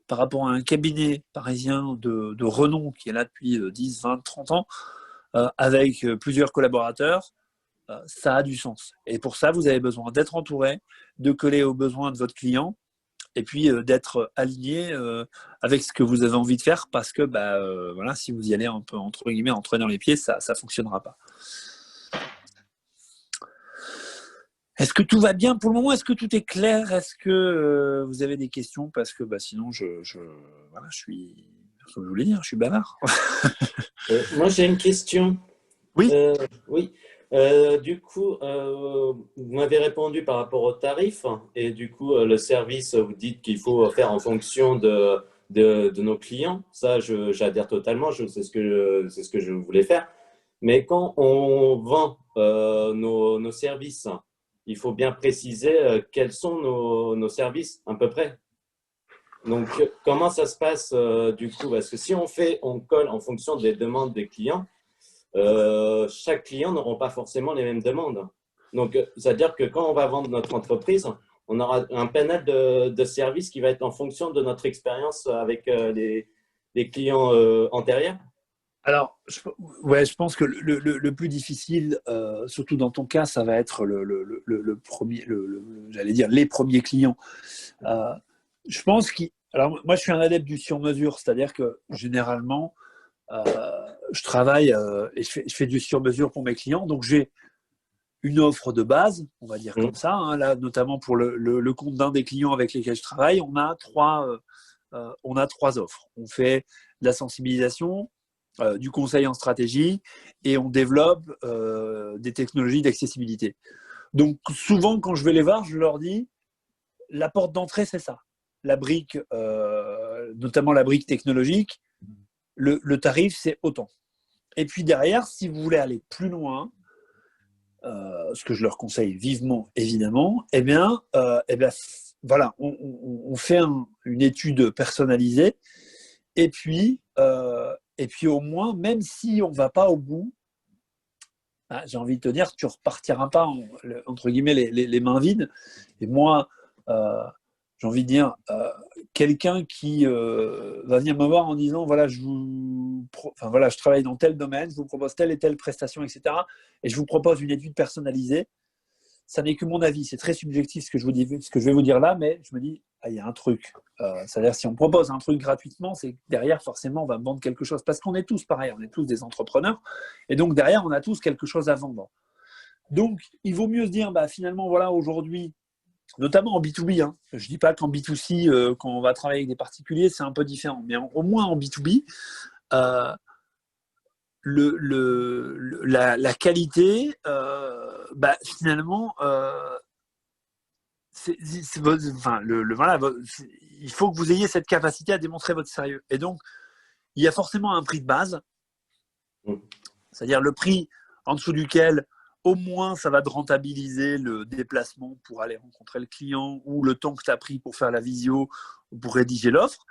par rapport à un cabinet parisien de renom qui est là depuis 10, 20, 30 ans, avec plusieurs collaborateurs, ça a du sens. Et pour ça, vous avez besoin d'être entouré, de coller aux besoins de votre client, et puis d'être aligné avec ce que vous avez envie de faire, parce que si vous y allez un peu, entre guillemets, en traînant les pieds, ça ne fonctionnera pas. Est-ce que tout va bien pour le moment? Est-ce que tout est clair? Est-ce que vous avez des questions? Parce que sinon, je suis, comme je voulais dire, je suis bavard. Moi, j'ai une question. Oui. Oui. Du coup, vous m'avez répondu par rapport au tarif, et du coup, le service, vous dites qu'il faut faire en fonction de nos clients. Ça, j'adhère totalement. C'est ce que je voulais faire. Mais quand on vend nos services, il faut bien préciser quels sont nos services à peu près. Donc, comment ça se passe du coup? Parce que si on colle en fonction des demandes des clients, chaque client n'aura pas forcément les mêmes demandes. Donc, c'est-à-dire que quand on va vendre notre entreprise, on aura un panel de services qui va être en fonction de notre expérience avec les clients antérieurs. Alors, je pense que le plus difficile, surtout dans ton cas, ça va être le premier, j'allais dire les premiers clients. Je pense alors moi, je suis un adepte du sur-mesure, c'est-à-dire que généralement, je travaille et je fais du sur-mesure pour mes clients. Donc, j'ai une offre de base, on va dire comme ça. Hein, là, notamment pour le compte d'un des clients avec lesquels je travaille, on a trois offres. On fait de la sensibilisation, du conseil en stratégie, et on développe des technologies d'accessibilité. Donc, souvent, quand je vais les voir, je leur dis la porte d'entrée, c'est ça. La brique, notamment la brique technologique, le tarif, c'est autant. Et puis derrière, si vous voulez aller plus loin, ce que je leur conseille vivement, évidemment, voilà, on fait une étude personnalisée, et puis au moins, même si on ne va pas au bout, j'ai envie de te dire, tu ne repartiras pas, entre guillemets, les mains vides. Et moi, j'ai envie de dire, quelqu'un qui va venir me voir en disant voilà, je travaille dans tel domaine, je vous propose telle et telle prestation, etc. Et je vous propose une étude personnalisée. Ça n'est que mon avis, c'est très subjectif ce que je vais vous dire là, mais je me dis, il y a un truc. C'est-à-dire, si on propose un truc gratuitement, c'est que derrière, forcément, on va vendre quelque chose. Parce qu'on est tous pareils, on est tous des entrepreneurs. Et donc, derrière, on a tous quelque chose à vendre. Donc, il vaut mieux se dire, finalement, voilà, aujourd'hui, notamment en B2B, hein. Je ne dis pas qu'en B2C, quand on va travailler avec des particuliers, c'est un peu différent. Mais au moins en B2B, la qualité, finalement, il faut que vous ayez cette capacité à démontrer votre sérieux. Et donc, il y a forcément un prix de base, c'est-à-dire le prix en dessous duquel, au moins, ça va te rentabiliser le déplacement pour aller rencontrer le client ou le temps que tu as pris pour faire la visio ou pour rédiger l'offre.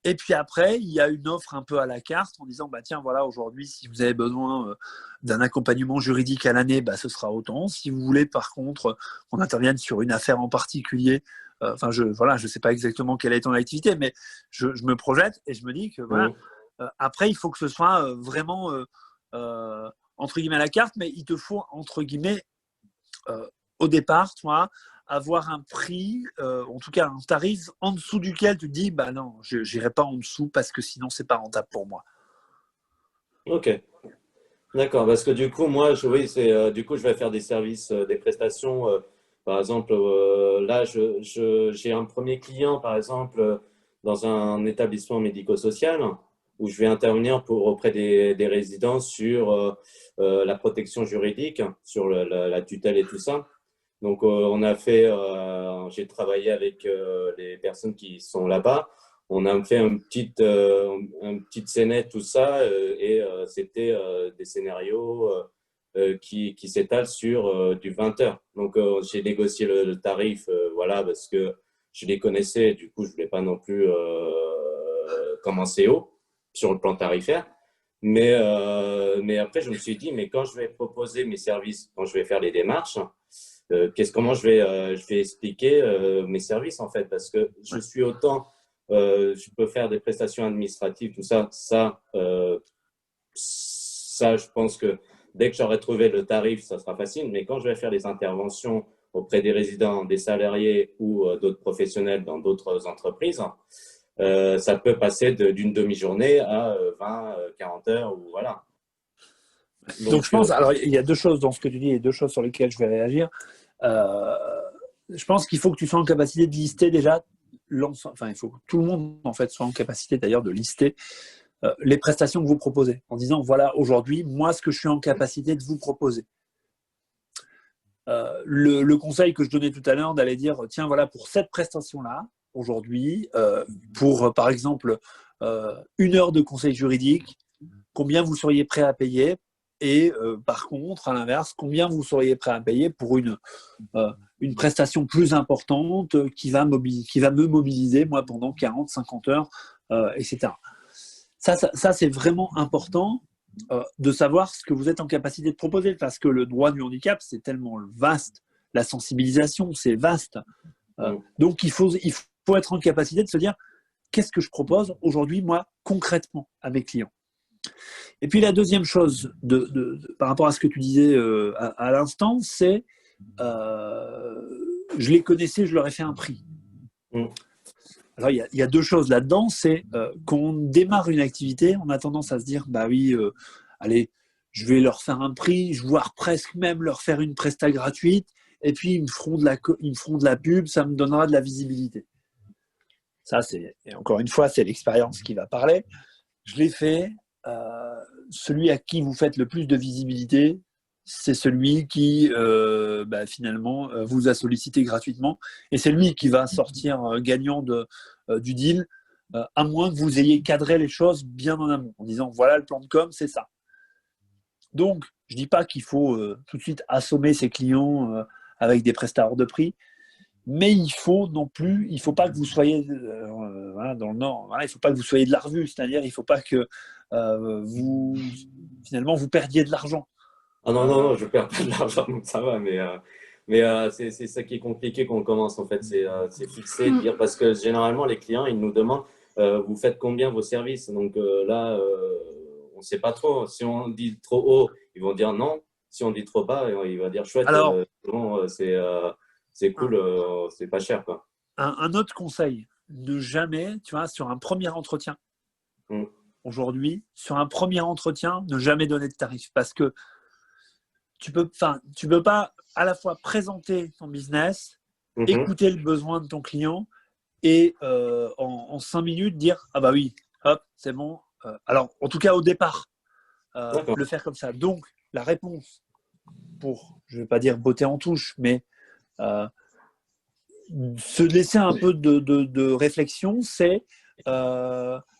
Et puis après, il y a une offre un peu à la carte en disant, tiens, voilà, aujourd'hui, si vous avez besoin d'un accompagnement juridique à l'année, ce sera autant. Si vous voulez, par contre, qu'on intervienne sur une affaire en particulier, je sais pas exactement quelle est ton activité, mais je me projette et je me dis que voilà. Après, il faut que ce soit vraiment entre guillemets à la carte, mais il te faut entre guillemets au départ, toi, avoir un prix, en tout cas un tarif en dessous duquel tu te dis non, je n'irai pas en dessous parce que sinon c'est pas rentable pour moi. Ok, d'accord. Parce que du coup, moi, du coup, je vais faire des services, des prestations. Par exemple, là, j'ai un premier client, par exemple, dans un établissement médico-social où je vais intervenir auprès des résidents sur la protection juridique, sur la tutelle et tout ça. Donc, j'ai travaillé avec les personnes qui sont là-bas. On a fait une petite scénette, tout ça, et c'était des scénarios qui s'étalent sur du 20 heures. Donc, j'ai négocié le tarif, voilà, parce que je les connaissais. Du coup, je ne voulais pas non plus commencer haut sur le plan tarifaire. Mais après, je me suis dit, mais quand je vais proposer mes services, quand je vais faire les démarches, comment je vais expliquer mes services en fait, parce que je suis autant, je peux faire des prestations administratives, tout ça, je pense que dès que j'aurai trouvé le tarif, ça sera facile, mais quand je vais faire des interventions auprès des résidents, des salariés ou d'autres professionnels dans d'autres entreprises, ça peut passer d'une demi-journée à 20, 40 heures, ou voilà. Donc je pense, alors il y a deux choses dans ce que tu dis et deux choses sur lesquelles je vais réagir. Je pense qu'il faut que tu sois en capacité de lister déjà l'ensemble, il faut que tout le monde en fait soit en capacité d'ailleurs de lister les prestations que vous proposez en disant voilà, aujourd'hui, moi ce que je suis en capacité de vous proposer. Le conseil que je donnais tout à l'heure d'aller dire tiens, voilà, pour cette prestation-là, aujourd'hui, pour par exemple 1 heure de conseil juridique, combien vous seriez prêt à payer? Et par contre, à l'inverse, combien vous seriez prêt à payer pour une prestation plus importante qui va me mobiliser, moi, pendant 40, 50 heures, etc. Ça c'est vraiment important de savoir ce que vous êtes en capacité de proposer, parce que le droit du handicap, c'est tellement vaste, la sensibilisation, c'est vaste. Donc, il faut être en capacité de se dire qu'est-ce que je propose aujourd'hui, moi, concrètement, à mes clients. Et puis la deuxième chose par rapport à ce que tu disais à l'instant, c'est je les connaissais, je leur ai fait un prix. Alors il y a deux choses là-dedans, c'est quand on démarre une activité, on a tendance à se dire oui, allez, je vais leur faire un prix, voire presque même leur faire une presta gratuite, et puis ils me feront de la pub, ça me donnera de la visibilité. Ça, et encore une fois, c'est l'expérience qui va parler. Je l'ai fait. Celui à qui vous faites le plus de visibilité, c'est celui qui finalement vous a sollicité gratuitement, et c'est lui qui va sortir gagnant du deal, à moins que vous ayez cadré les choses bien en amont en disant voilà, le plan de com, c'est ça. Donc je dis pas qu'il faut tout de suite assommer ses clients avec des prestats hors de prix, mais il faut pas que vous soyez dans le Nord, il faut pas que vous soyez de la revue, c'est-à-dire il faut pas que vous perdiez de l'argent. Ah non, je perds pas de l'argent, donc ça va, mais c'est ça qui est compliqué quand on commence en fait, c'est fixer, dire, parce que généralement les clients ils nous demandent vous faites combien vos services, donc là on sait pas trop. Si on dit trop haut, ils vont dire non. Si on dit trop bas, il va dire chouette. Alors, c'est cool, c'est pas cher quoi. un autre conseil, ne jamais, tu vois, sur un premier entretien, aujourd'hui, sur un premier entretien, ne jamais donner de tarif parce que tu peux pas à la fois présenter ton business, écouter le besoin de ton client et en 5 minutes dire « Ah bah oui, hop, c'est bon ». Alors, en tout cas, au départ, le faire comme ça. Donc, la réponse pour, je ne vais pas dire botter en touche, mais se laisser un peu de réflexion, c'est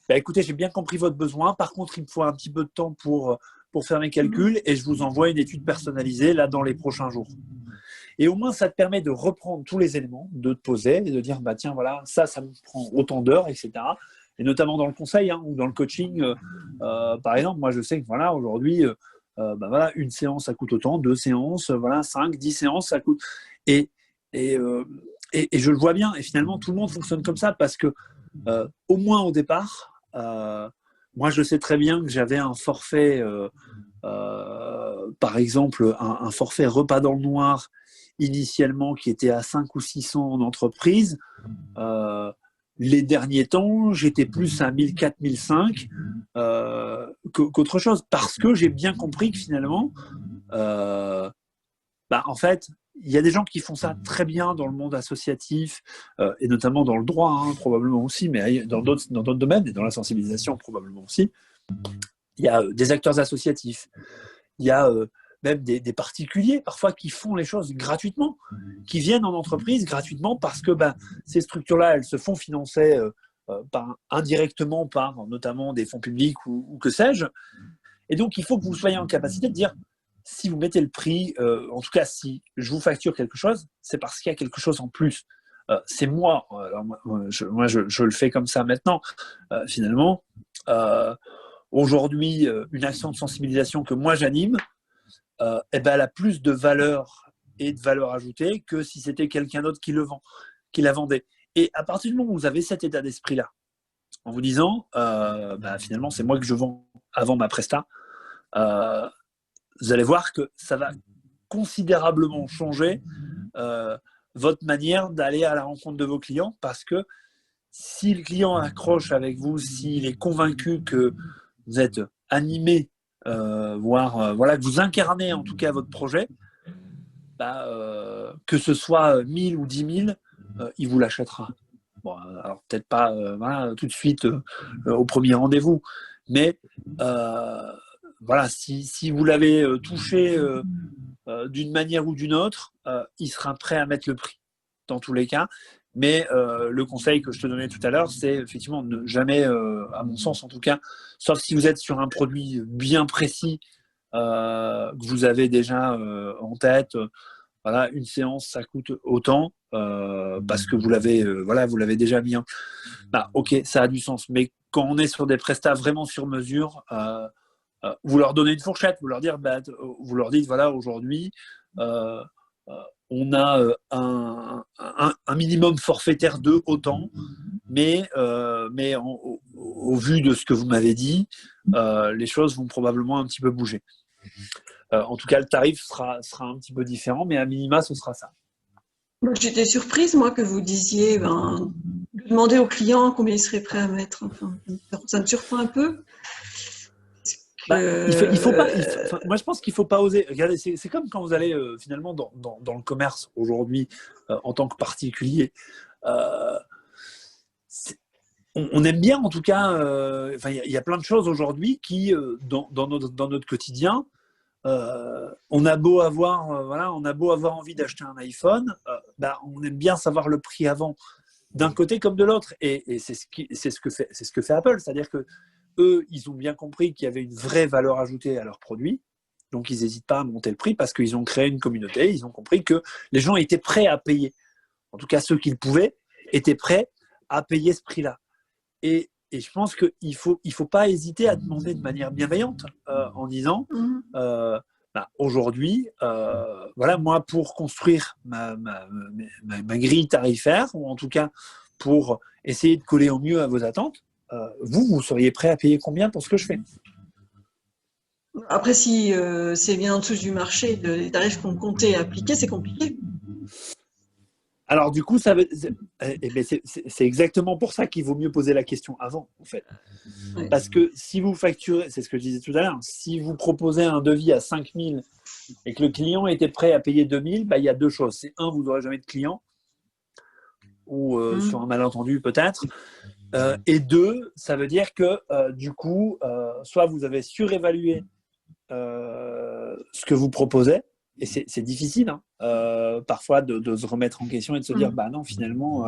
écoutez, j'ai bien compris votre besoin. Par contre, il me faut un petit peu de temps pour faire mes calculs et je vous envoie une étude personnalisée là dans les prochains jours. Et au moins, ça te permet de reprendre tous les éléments, de te poser et de dire bah tiens, voilà, ça me prend autant d'heures, etc. Et notamment dans le conseil ou dans le coaching, par exemple, moi je sais que voilà, aujourd'hui, voilà, une séance ça coûte autant, 2 séances, voilà, 5, 10 séances ça coûte. Et je le vois bien. Et finalement, tout le monde fonctionne comme ça parce que au moins au départ, moi je sais très bien que j'avais un forfait, par exemple, un forfait repas dans le noir initialement qui était à 5 ou 600 en entreprise. Les derniers temps, j'étais plus à 1004, 1005 qu'autre chose parce que j'ai bien compris que finalement, en fait, il y a des gens qui font ça très bien dans le monde associatif et notamment dans le droit, probablement aussi, mais dans d'autres domaines et dans la sensibilisation probablement aussi. Il y a des acteurs associatifs, il y a même des particuliers parfois qui font les choses gratuitement, qui viennent en entreprise gratuitement parce que ces structures-là, elles se font financer indirectement par notamment des fonds publics ou que sais-je. Et donc, il faut que vous soyez en capacité de dire si vous mettez le prix, en tout cas si je vous facture quelque chose, c'est parce qu'il y a quelque chose en plus. C'est moi. Alors, moi, je le fais comme ça maintenant. Finalement, aujourd'hui, une action de sensibilisation que moi j'anime, elle a plus de valeur et de valeur ajoutée que si c'était quelqu'un d'autre qui la vendait. Et à partir du moment où vous avez cet état d'esprit-là, en vous disant, finalement, c'est moi que je vends avant ma presta, vous allez voir que ça va considérablement changer votre manière d'aller à la rencontre de vos clients parce que si le client accroche avec vous, s'il est convaincu que vous êtes animé, voire que vous incarnez en tout cas votre projet, que ce soit 1000 ou 10 000, il vous l'achètera. Bon, alors peut-être pas tout de suite au premier rendez-vous, mais si vous l'avez touché d'une manière ou d'une autre, il sera prêt à mettre le prix dans tous les cas. Mais le conseil que je te donnais tout à l'heure, c'est effectivement ne jamais, à mon sens en tout cas, sauf si vous êtes sur un produit bien précis que vous avez déjà en tête, une séance ça coûte autant parce que vous l'avez déjà mis. Ok, ça a du sens. Mais quand on est sur des prestats vraiment sur mesure, vous leur donnez une fourchette, vous leur dites voilà, aujourd'hui on a un minimum forfaitaire de autant, mais au vu de ce que vous m'avez dit, les choses vont probablement un petit peu bouger. En tout cas, le tarif sera un petit peu différent, mais à minima, ce sera ça. J'étais surprise, moi, que vous disiez demander au client combien il serait prêt à mettre. Enfin, ça me surprend un peu. Il faut pas. Moi, je pense qu'il ne faut pas oser. Regardez, c'est comme quand vous allez finalement dans le commerce aujourd'hui en tant que particulier. On aime bien, en tout cas. Il y a plein de choses aujourd'hui qui, dans notre quotidien, on a beau avoir envie d'acheter un iPhone, on aime bien savoir le prix avant, d'un côté comme de l'autre. Et c'est ce que fait Apple, c'est-à-dire que eux, ils ont bien compris qu'il y avait une vraie valeur ajoutée à leurs produits. Donc, ils n'hésitent pas à monter le prix parce qu'ils ont créé une communauté. Ils ont compris que les gens étaient prêts à payer. En tout cas, ceux qui le pouvaient étaient prêts à payer ce prix-là. Et je pense qu'il ne faut pas hésiter à demander de manière bienveillante en disant aujourd'hui, moi, pour construire ma grille tarifaire, ou en tout cas pour essayer de coller au mieux à vos attentes, vous seriez prêt à payer combien pour ce que je fais? Après, si c'est bien en dessous du marché, les tarifs qu'on comptait appliquer, c'est compliqué. Alors, du coup, c'est exactement pour ça qu'il vaut mieux poser la question avant, en fait. Ouais. Parce que si vous facturez, c'est ce que je disais tout à l'heure, si vous proposez un devis à 5 000 et que le client était prêt à payer 2 000, il y a deux choses. C'est un, vous n'aurez jamais de client, ou sur un malentendu peut-être. Et deux, ça veut dire que du coup, soit vous avez surévalué ce que vous proposez, et c'est difficile parfois de se remettre en question et de se dire bah non, finalement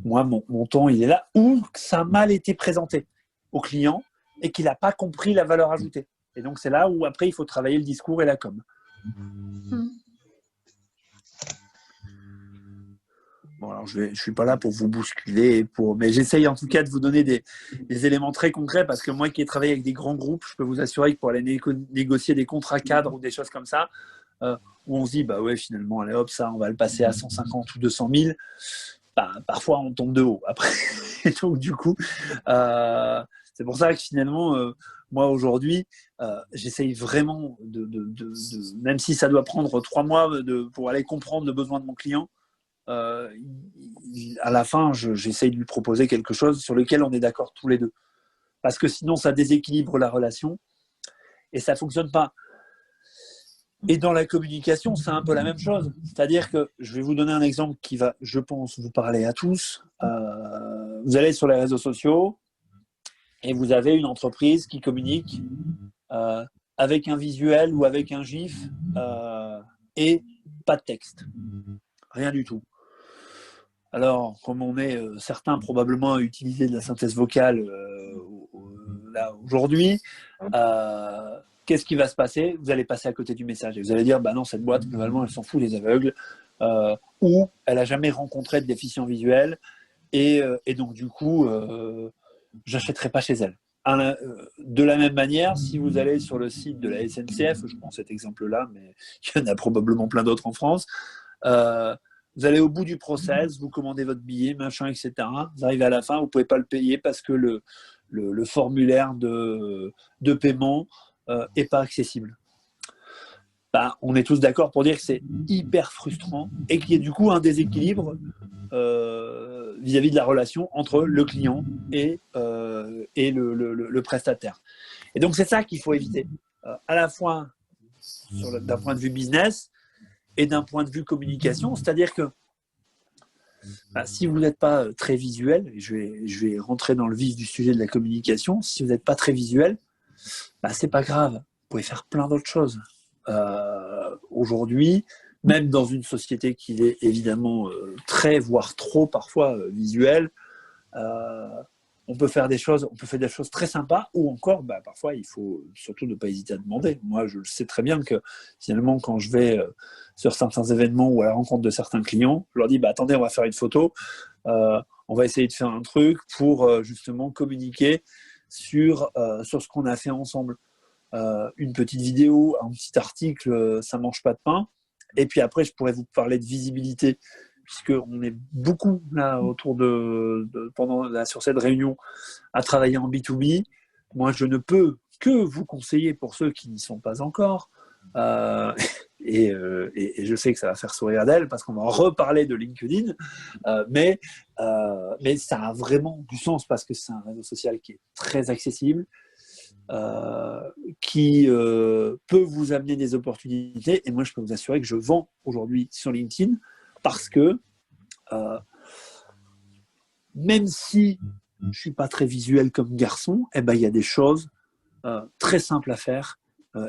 moi mon temps il est là, ou que ça a mal été présenté au client et qu'il n'a pas compris la valeur ajoutée, et donc c'est là où après il faut travailler le discours et la com. Bon, alors je suis pas là pour vous bousculer, mais j'essaye en tout cas de vous donner des éléments très concrets, parce que moi qui ai travaillé avec des grands groupes, je peux vous assurer que pour aller négocier des contrats cadres ou des choses comme ça, où on se dit, bah ouais, finalement, allez hop, ça, on va le passer à 150 ou 200 000, bah, parfois on tombe de haut après. Et donc du coup, c'est pour ça que finalement, moi aujourd'hui, j'essaye vraiment même si ça doit prendre 3 mois pour aller comprendre le besoin de mon client, à la fin, j'essaye de lui proposer quelque chose sur lequel on est d'accord tous les deux. Parce que sinon, ça déséquilibre la relation et ça ne fonctionne pas. Et dans la communication, c'est un peu la même chose. C'est-à-dire que, je vais vous donner un exemple qui va, je pense, vous parler à tous. Vous allez sur les réseaux sociaux et vous avez une entreprise qui communique avec un visuel ou avec un GIF et pas de texte. Rien du tout. Alors, comme on est certains probablement à utiliser de la synthèse vocale là aujourd'hui, qu'est-ce qui va se passer? Vous allez passer à côté du message et vous allez dire, bah non, cette boîte, globalement, elle s'en fout des aveugles, ou elle n'a jamais rencontré de déficient visuel, et donc du coup, j'achèterai pas chez elle. De la même manière, si vous allez sur le site de la SNCF, je prends cet exemple-là, mais il y en a probablement plein d'autres en France, vous allez au bout du process, vous commandez votre billet, machin, etc. Vous arrivez à la fin, vous ne pouvez pas le payer parce que le formulaire de paiement n'est pas accessible. Bah, on est tous d'accord pour dire que c'est hyper frustrant et qu'il y a du coup un déséquilibre vis-à-vis de la relation entre le client et le prestataire. Et donc, c'est ça qu'il faut éviter, à la fois d'un point de vue business et d'un point de vue communication. C'est-à-dire que si vous n'êtes pas très visuel, et je vais rentrer dans le vif du sujet de la communication, si vous n'êtes pas très visuel, c'est pas grave, vous pouvez faire plein d'autres choses. Aujourd'hui, même dans une société qui est évidemment très, voire trop parfois visuelle, on peut faire des choses très sympas, ou encore parfois il faut surtout ne pas hésiter à demander. Moi je sais très bien que finalement quand je vais sur certains événements ou à la rencontre de certains clients, je leur dis attendez, on va faire une photo, on va essayer de faire un truc pour justement communiquer sur ce qu'on a fait ensemble. Une petite vidéo, un petit article, ça mange pas de pain. Et puis après je pourrais vous parler de visibilité, puisqu'on est beaucoup là autour sur cette réunion à travailler en B2B. Moi, je ne peux que vous conseiller, pour ceux qui n'y sont pas encore, et je sais que ça va faire sourire Adèle parce qu'on va reparler de LinkedIn, mais ça a vraiment du sens parce que c'est un réseau social qui est très accessible, qui peut vous amener des opportunités. Et moi, je peux vous assurer que je vends aujourd'hui sur LinkedIn, parce que même si je ne suis pas très visuel comme garçon, il y a des choses très simples à faire,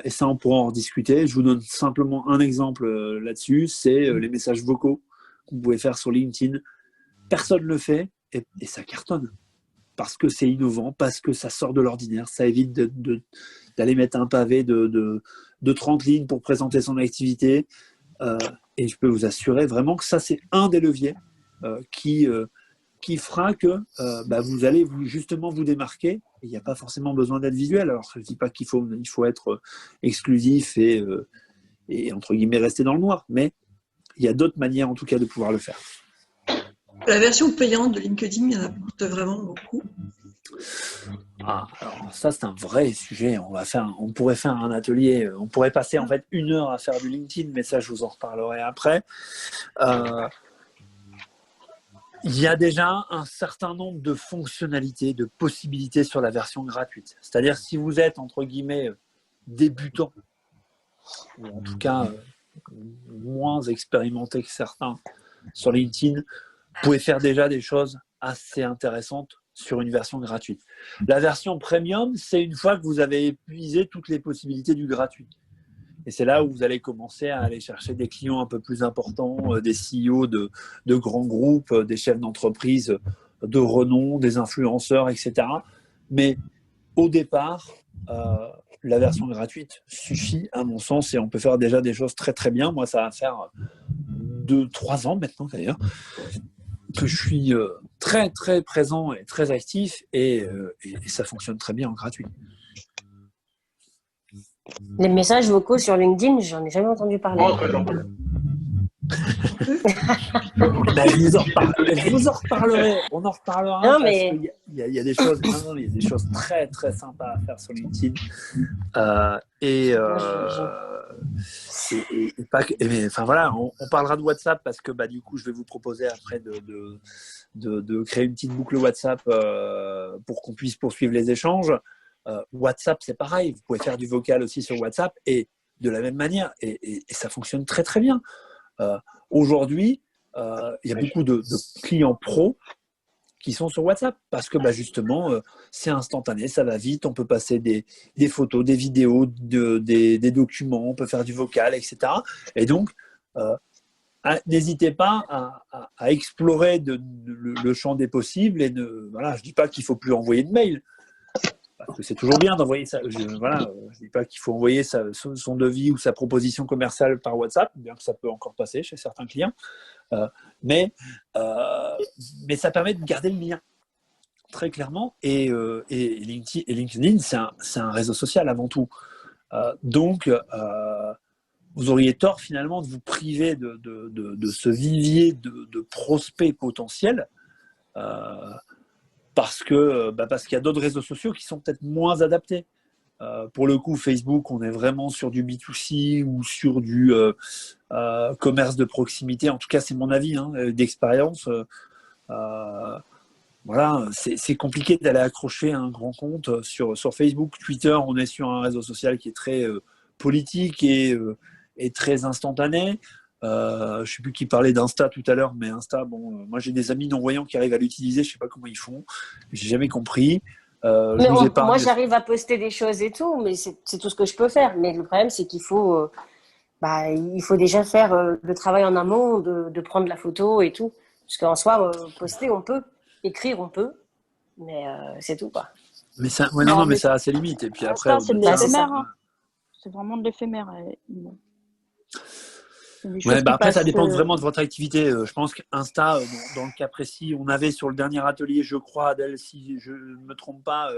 et ça on pourra en discuter. Je vous donne simplement un exemple là-dessus, c'est les messages vocaux que vous pouvez faire sur LinkedIn. Personne ne le fait et ça cartonne, parce que c'est innovant, parce que ça sort de l'ordinaire, ça évite d'aller mettre un pavé de 30 lignes pour présenter son activité. Et je peux vous assurer vraiment que ça, c'est un des leviers qui fera que vous allez justement vous démarquer. Il n'y a pas forcément besoin d'être visuel. Alors, je ne dis pas qu'il faut être exclusif et entre guillemets rester dans le noir, mais il y a d'autres manières en tout cas de pouvoir le faire. La version payante de LinkedIn, il y en a vraiment beaucoup. Ah, alors ça c'est un vrai sujet. On pourrait faire un atelier. On pourrait passer en fait 1 heure à faire du LinkedIn, mais ça je vous en reparlerai après. Il y a déjà un certain nombre de fonctionnalités, de possibilités sur la version gratuite. C'est-à-dire si vous êtes entre guillemets débutant, ou en tout cas moins expérimenté que certains sur LinkedIn, vous pouvez faire déjà des choses assez intéressantes sur une version gratuite. La version premium, c'est une fois que vous avez épuisé toutes les possibilités du gratuit. Et c'est là où vous allez commencer à aller chercher des clients un peu plus importants, des CEO de grands groupes, des chefs d'entreprise de renom, des influenceurs, etc. Mais au départ, la version gratuite suffit à mon sens et on peut faire déjà des choses très très bien. Moi, ça va faire 2-3 ans maintenant d'ailleurs que je suis très très présent et très actif et ça fonctionne très bien en gratuit. Les messages vocaux sur LinkedIn, j'en ai jamais entendu parler. Je vous en reparlerai. On en reparlera Non, parce mais... qu'il y a des choses, il y a des choses très très sympas à faire sur LinkedIn. Enfin voilà, on parlera de WhatsApp parce que du coup, je vais vous proposer après de créer une petite boucle WhatsApp pour qu'on puisse poursuivre les échanges. WhatsApp, c'est pareil. Vous pouvez faire du vocal aussi sur WhatsApp et de la même manière et ça fonctionne très très bien. Aujourd'hui, il y a beaucoup de clients pros qui sont sur WhatsApp parce que justement, c'est instantané, ça va vite, on peut passer des photos, des vidéos, des documents, on peut faire du vocal, etc. Et donc, n'hésitez pas à explorer le champ des possibles. Et voilà, je ne dis pas qu'il ne faut plus envoyer de mails. Parce que c'est toujours bien d'envoyer ça. Je ne dis pas qu'il faut envoyer son devis ou sa proposition commerciale par WhatsApp, bien que ça peut encore passer chez certains clients. Mais ça permet de garder le lien, très clairement. Et LinkedIn, c'est un réseau social avant tout. Donc, vous auriez tort finalement de vous priver de ce vivier de prospects potentiels. Parce qu'il y a d'autres réseaux sociaux qui sont peut-être moins adaptés. Pour le coup, Facebook, on est vraiment sur du B2C ou sur du commerce de proximité. En tout cas, c'est mon avis d'expérience. Voilà, c'est compliqué d'aller accrocher un grand compte sur Facebook. Twitter, on est sur un réseau social qui est très politique et très instantané. Je ne sais plus qui parlait d'Insta tout à l'heure, mais Insta, moi j'ai des amis non-voyants qui arrivent à l'utiliser, je ne sais pas comment ils font, j'ai jamais compris. Moi j'arrive à poster des choses et tout, mais c'est tout ce que je peux faire. Mais le problème c'est qu'il faut, il faut déjà faire le travail en amont, de prendre la photo et tout. Parce qu'en soi, poster on peut, écrire on peut, mais c'est tout quoi. Mais ça, mais ça a ses limites. Et puis après, c'est de l'éphémère, c'est vraiment de l'éphémère. Après, ça dépend vraiment de votre activité. Je pense qu'Insta, dans le cas précis, on avait sur le dernier atelier, je crois, Adèle, si je ne me trompe pas,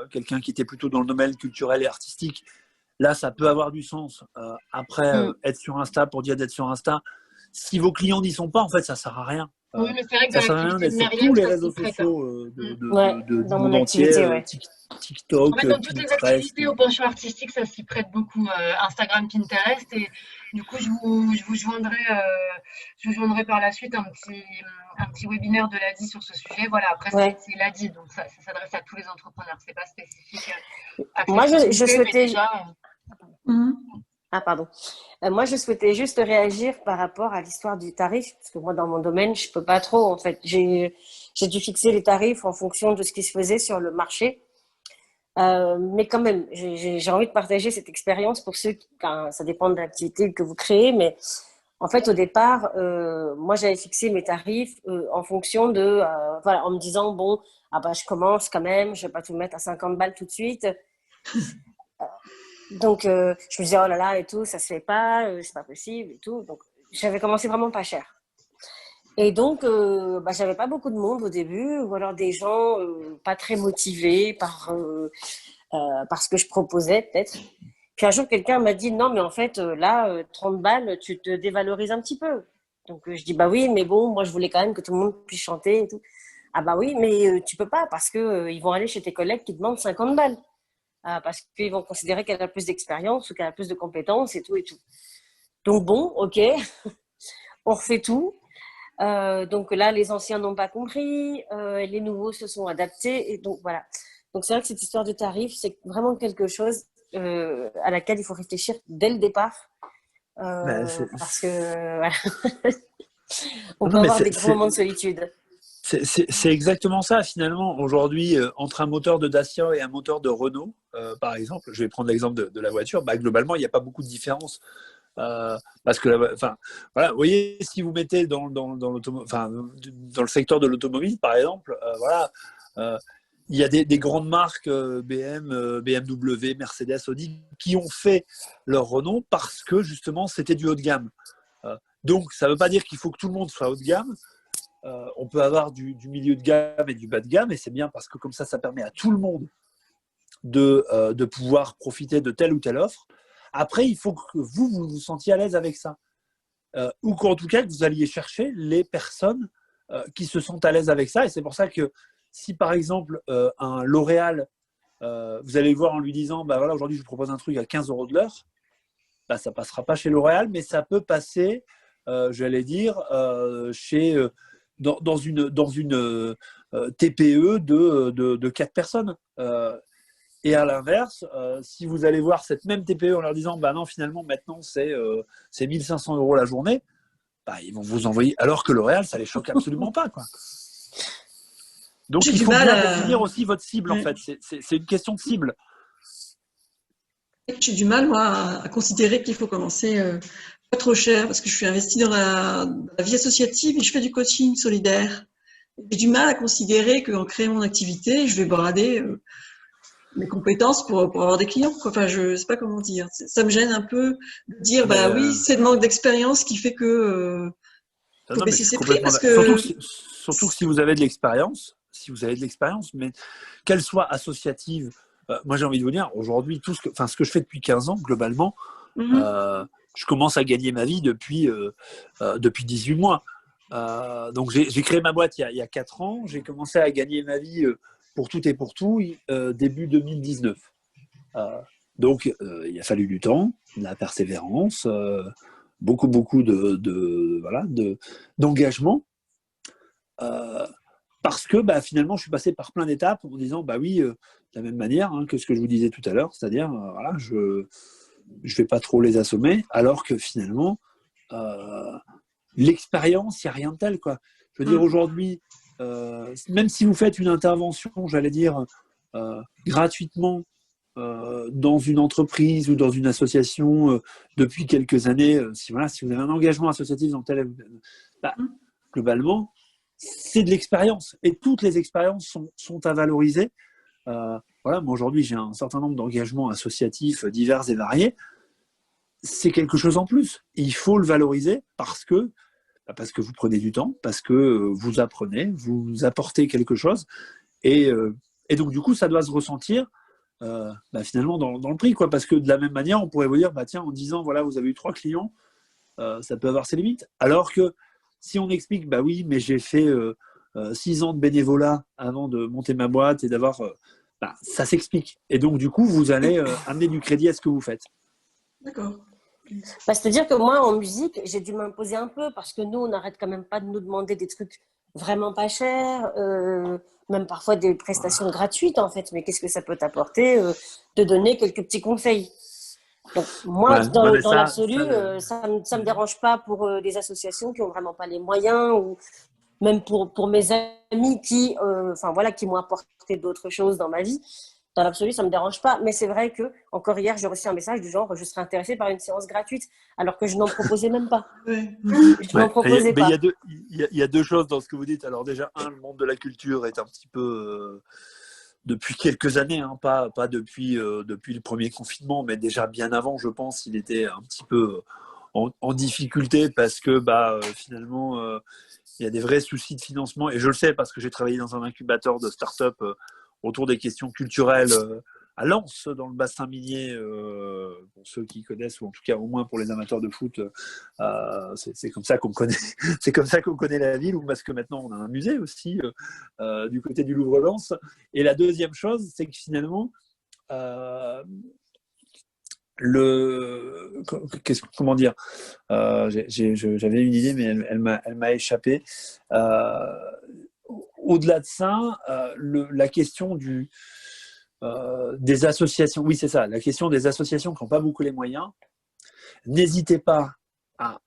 quelqu'un qui était plutôt dans le domaine culturel et artistique. Là, ça peut avoir du sens. Après, être sur Insta pour dire d'être sur Insta, si vos clients n'y sont pas, en fait, ça ne sert à rien. Oui, mais c'est vrai que ça sert à rien d'être sur tous les réseaux sociaux du monde entier, TikTok, en fait, dans toutes les activités au penchant artistique, ça s'y prête beaucoup. Instagram, Pinterest, et du coup, je vous joindrai par la suite un petit webinaire de l'ADI sur ce sujet. Voilà, après, c'est l'ADI, donc ça s'adresse à tous les entrepreneurs, c'est pas spécifique. Moi, je souhaitais... Ah, pardon. Moi, je souhaitais juste réagir par rapport à l'histoire du tarif, parce que moi, dans mon domaine, je peux pas trop, en fait. J'ai dû fixer les tarifs en fonction de ce qui se faisait sur le marché. Mais quand même, j'ai envie de partager cette expérience pour ceux qui, ça dépend de l'activité que vous créez, mais en fait, au départ, moi, j'avais fixé mes tarifs en fonction de, en me disant, je commence quand même, je vais pas tout mettre à 50 balles tout de suite. Donc, je me disais, oh là là, et tout, ça se fait pas, c'est pas possible, et tout. Donc, j'avais commencé vraiment pas cher. Et donc, j'avais pas beaucoup de monde au début, ou alors des gens pas très motivés par ce que je proposais, peut-être. Puis un jour, quelqu'un m'a dit, non, mais en fait, là, 30 balles, tu te dévalorises un petit peu. Donc, je dis, oui, mais bon, moi, je voulais quand même que tout le monde puisse chanter et tout. Ah bah oui, mais tu peux pas parce que ils vont aller chez tes collègues qui demandent 50 balles. Parce qu'ils vont considérer qu'elle a plus d'expérience ou qu'elle a plus de compétences et tout et tout. Donc bon, ok, on refait tout. Donc là, les anciens n'ont pas compris, les nouveaux se sont adaptés et donc voilà. Donc c'est vrai que cette histoire de tarif, c'est vraiment quelque chose à laquelle il faut réfléchir dès le départ. Parce que voilà. On peut avoir des grands moments de solitude. C'est exactement ça finalement. Aujourd'hui, entre un moteur de Dacia et un moteur de Renault, par exemple, je vais prendre l'exemple de la voiture, bah, globalement, il n'y a pas beaucoup de différence. Parce que, voilà, vous voyez, si vous mettez dans le secteur de l'automobile, par exemple, il y a des grandes marques BMW, Mercedes, Audi qui ont fait leur renom parce que justement c'était du haut de gamme. Donc ça ne veut pas dire qu'il faut que tout le monde soit haut de gamme. On peut avoir du milieu de gamme et du bas de gamme, et c'est bien parce que comme ça permet à tout le monde de pouvoir profiter de telle ou telle offre. Après, il faut que vous vous sentiez à l'aise avec ça. Ou qu'en tout cas, que vous alliez chercher les personnes qui se sentent à l'aise avec ça. Et c'est pour ça que si, par exemple, un L'Oréal, vous allez le voir en lui disant bah, voilà, aujourd'hui, je vous propose un truc à 15 € de l'heure, bah, ça ne passera pas chez L'Oréal, mais ça peut passer, j'allais dire, dans une TPE de 4 personnes. Et à l'inverse, si vous allez voir cette même TPE en leur disant bah non, finalement, maintenant, c'est 1 500 € la journée, bah, ils vont vous envoyer. Alors que L'Oréal, ça ne les choque absolument pas, quoi. Donc, il faut bien définir aussi votre cible, en fait. C'est une question de cible. J'ai du mal, moi, à considérer qu'il faut commencer pas trop cher, parce que je suis investie dans la vie associative et je fais du coaching solidaire. J'ai du mal à considérer qu'en créant mon activité, je vais brader mes compétences pour avoir des clients. Enfin, je sais pas comment dire. Ça me gêne un peu de dire, bah oui, c'est le manque d'expérience qui fait que faut baisser ses prix. Parce que... Surtout que si vous avez de l'expérience, mais qu'elle soit associative, moi j'ai envie de vous dire, aujourd'hui, ce que je fais depuis 15 ans, globalement, je commence à gagner ma vie depuis 18 mois. Donc j'ai créé ma boîte il y a 4 ans, j'ai commencé à gagner ma vie pour tout et pour tout début 2019. Donc il a fallu du temps, de la persévérance, beaucoup d'engagement. Parce que finalement, je suis passé par plein d'étapes en me disant, bah oui, de la même manière que ce que je vous disais tout à l'heure, c'est-à-dire, je ne vais pas trop les assommer, alors que finalement, l'expérience, il n'y a rien de tel, quoi. Je veux dire, aujourd'hui, même si vous faites une intervention, j'allais dire, gratuitement dans une entreprise ou dans une association depuis quelques années, si vous avez un engagement associatif dans tel... globalement, c'est de l'expérience. Et toutes les expériences sont à valoriser. Moi aujourd'hui, j'ai un certain nombre d'engagements associatifs divers et variés. C'est quelque chose en plus. Et il faut le valoriser parce que vous prenez du temps, parce que vous apprenez, vous apportez quelque chose. Et donc, du coup, ça doit se ressentir finalement dans le prix, quoi. Parce que de la même manière, on pourrait vous dire, tiens, en 10 ans, voilà, vous avez eu 3 clients, ça peut avoir ses limites. Alors que si on explique, bah oui, mais j'ai fait 6 ans de bénévolat avant de monter ma boîte et d'avoir... ça s'explique. Et donc, du coup, vous allez amener du crédit à ce que vous faites. D'accord. C'est-à-dire que moi, en musique, j'ai dû m'imposer un peu parce que nous, on n'arrête quand même pas de nous demander des trucs vraiment pas chers, même parfois des prestations gratuites, en fait. Mais qu'est-ce que ça peut t'apporter de donner quelques petits conseils? Donc, moi, dans l'absolu, ça me dérange pas pour des associations qui ont vraiment pas les moyens ou même pour mes amis qui m'ont apporté d'autres choses dans ma vie. Dans l'absolu, ça me dérange pas. Mais c'est vrai que, encore hier, j'ai reçu un message du genre, je serais intéressée par une séance gratuite, alors que je n'en proposais même pas. Je n'en proposais pas. Il y a 2 choses dans ce que vous dites. Alors déjà, le monde de la culture est un petit peu... depuis quelques années, pas depuis le premier confinement, mais déjà bien avant, je pense, il était un petit peu en difficulté parce que finalement, il y a des vrais soucis de financement. Et je le sais parce que j'ai travaillé dans un incubateur de start-up autour des questions culturelles à Lens, dans le bassin minier, pour ceux qui connaissent, ou en tout cas au moins pour les amateurs de foot, c'est comme ça qu'on connaît, c'est comme ça qu'on connaît la ville, ou parce que maintenant on a un musée aussi du côté du Louvre-Lens. Et la deuxième chose, c'est que finalement, comment dire, j'avais une idée, mais elle m'a échappé. Au-delà de ça, la question des associations, oui c'est ça, la question des associations qui n'ont pas beaucoup les moyens, n'hésitez pas à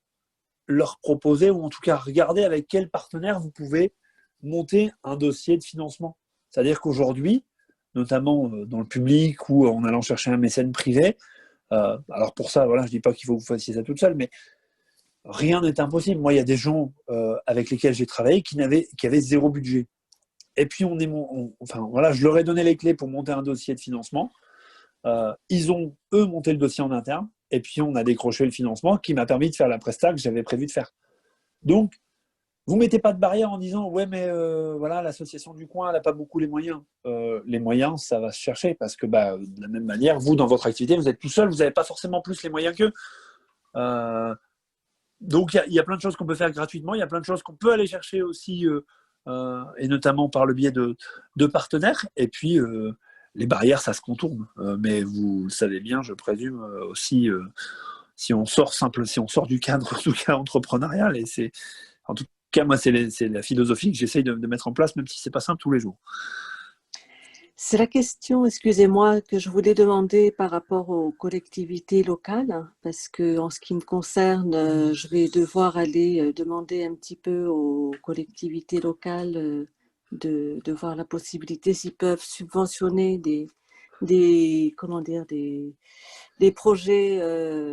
leur proposer, ou en tout cas regarder avec quel partenaire vous pouvez monter un dossier de financement. C'est-à-dire qu'aujourd'hui, notamment dans le public ou en allant chercher un mécène privé, alors pour ça, voilà, je ne dis pas qu'il faut que vous fassiez ça toute seule, mais rien n'est impossible. Moi, il y a des gens avec lesquels j'ai travaillé qui avaient zéro budget. Et puis, voilà, je leur ai donné les clés pour monter un dossier de financement. Ils ont, eux, monté le dossier en interne. Et puis, on a décroché le financement qui m'a permis de faire la presta que j'avais prévu de faire. Donc, vous ne mettez pas de barrière en disant « Ouais, mais voilà, l'association du coin, elle n'a pas beaucoup les moyens. » Les moyens, ça va se chercher parce que, de la même manière, vous, dans votre activité, vous êtes tout seul, vous n'avez pas forcément plus les moyens qu'eux. Donc, il y a plein de choses qu'on peut faire gratuitement. Il y a plein de choses qu'on peut aller chercher aussi, et notamment par le biais de partenaires. Et puis, les barrières, ça se contourne. Mais vous le savez bien, je présume aussi, si on sort du cadre, en tout cas, entrepreneurial. Et c'est, en tout cas, moi, c'est la philosophie que j'essaye de mettre en place, même si ce n'est pas simple tous les jours. C'est la question, excusez-moi, que je voulais demander par rapport aux collectivités locales, parce que en ce qui me concerne, je vais devoir aller demander un petit peu aux collectivités locales de voir la possibilité s'ils peuvent subventionner des projets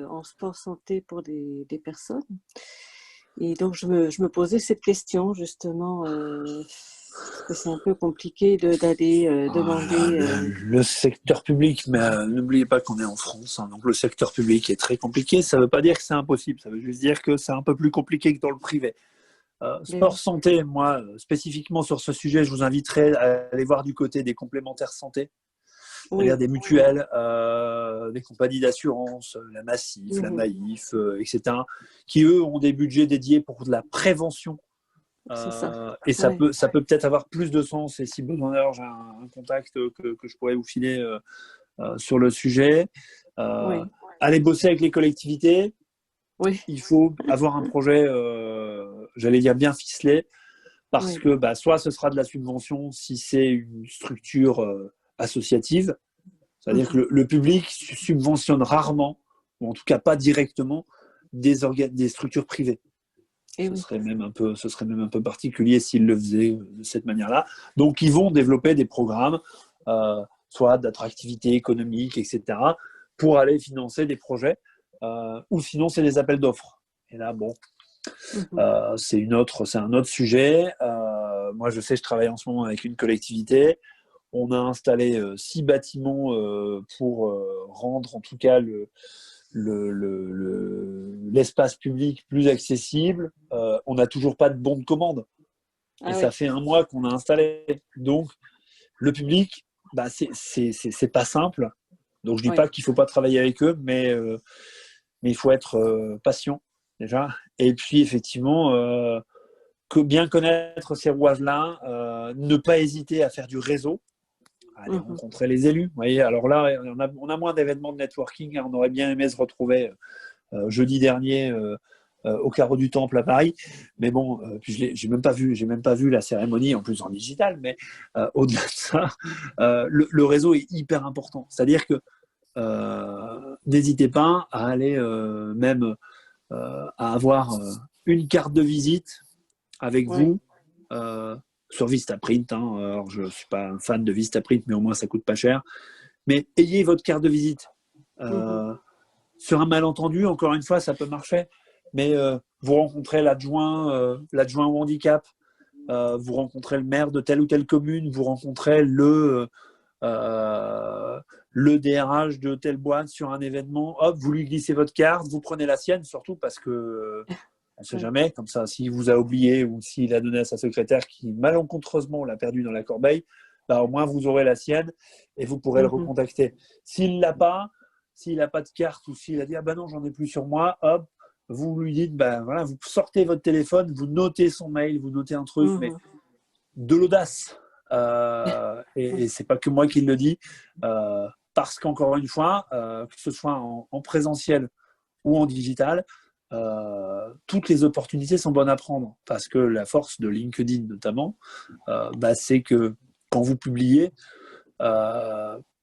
en sport santé pour des personnes. Et donc, je me posais cette question, justement, parce que c'est un peu compliqué d'aller demander… Le secteur public, mais n'oubliez pas qu'on est en France, hein, donc le secteur public est très compliqué. Ça ne veut pas dire que c'est impossible, ça veut juste dire que c'est un peu plus compliqué que dans le privé. Sport santé, moi, spécifiquement sur ce sujet, je vous inviterai à aller voir du côté des complémentaires santé. C'est-à-dire des mutuelles, des compagnies d'assurance, la Massif, la Maïf, etc., qui, eux, ont des budgets dédiés pour de la prévention. Et ça peut peut-être avoir plus de sens. Et si besoin, d'ailleurs, j'ai un contact que je pourrais vous filer sur le sujet. Aller bosser avec les collectivités. Il faut avoir un projet, j'allais dire, bien ficelé, parce que soit ce sera de la subvention si c'est une structure associative, c'est-à-dire que le public subventionne rarement, ou en tout cas pas directement, des structures privées. Ce serait même un peu particulier s'ils le faisaient de cette manière-là. Donc, ils vont développer des programmes, soit d'attractivité économique, etc., pour aller financer des projets, ou sinon, c'est des appels d'offres. Et là, bon, c'est un autre sujet. Moi, je sais, je travaille en ce moment avec une collectivité. On a installé 6 bâtiments pour rendre, en tout cas, l'espace public plus accessible. On n'a toujours pas de bon de commande. Ça fait 1 mois qu'on a installé. Donc, le public, c'est pas simple. Donc, je dis pas qu'il faut pas travailler avec eux, mais il faut être patient déjà. Et puis, effectivement, bien connaître ces rouages-là, ne pas hésiter à faire du réseau. Aller rencontrer les élus. Vous voyez, alors là, on a moins d'événements de networking. On aurait bien aimé se retrouver jeudi dernier au Carreau du Temple à Paris. Mais bon, puis j'ai même pas vu la cérémonie, en plus en digital. Mais au-delà de ça, le réseau est hyper important. C'est-à-dire que n'hésitez pas à aller même à avoir une carte de visite avec vous. Sur Vistaprint, alors je ne suis pas un fan de Vistaprint, mais au moins ça coûte pas cher. Mais ayez votre carte de visite. Sur un malentendu, encore une fois, ça peut marcher. Mais vous rencontrez l'adjoint au handicap, vous rencontrez le maire de telle ou telle commune, vous rencontrez le DRH de telle boîte sur un événement, hop, vous lui glissez votre carte, vous prenez la sienne, surtout parce que on ne sait jamais, comme ça, s'il vous a oublié ou s'il a donné à sa secrétaire qui malencontreusement l'a perdu dans la corbeille, bah, au moins vous aurez la sienne et vous pourrez le recontacter. S'il n'a pas de carte ou s'il a dit ah ben non, j'en ai plus sur moi, hop, vous lui dites ben voilà, vous sortez votre téléphone, vous notez son mail, vous notez un truc, mais de l'audace. Et c'est pas que moi qui le dis, parce qu'encore une fois, que ce soit en présentiel ou en digital, toutes les opportunités sont bonnes à prendre, parce que la force de LinkedIn notamment, c'est que quand vous publiez,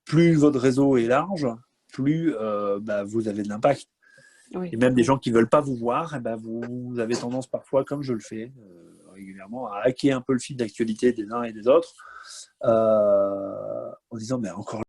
plus votre réseau est large, plus vous avez de l'impact. Oui. Et même des gens qui ne veulent pas vous voir, vous avez tendance parfois, comme je le fais régulièrement, à hacker un peu le fil d'actualité des uns et des autres, en disant mais encore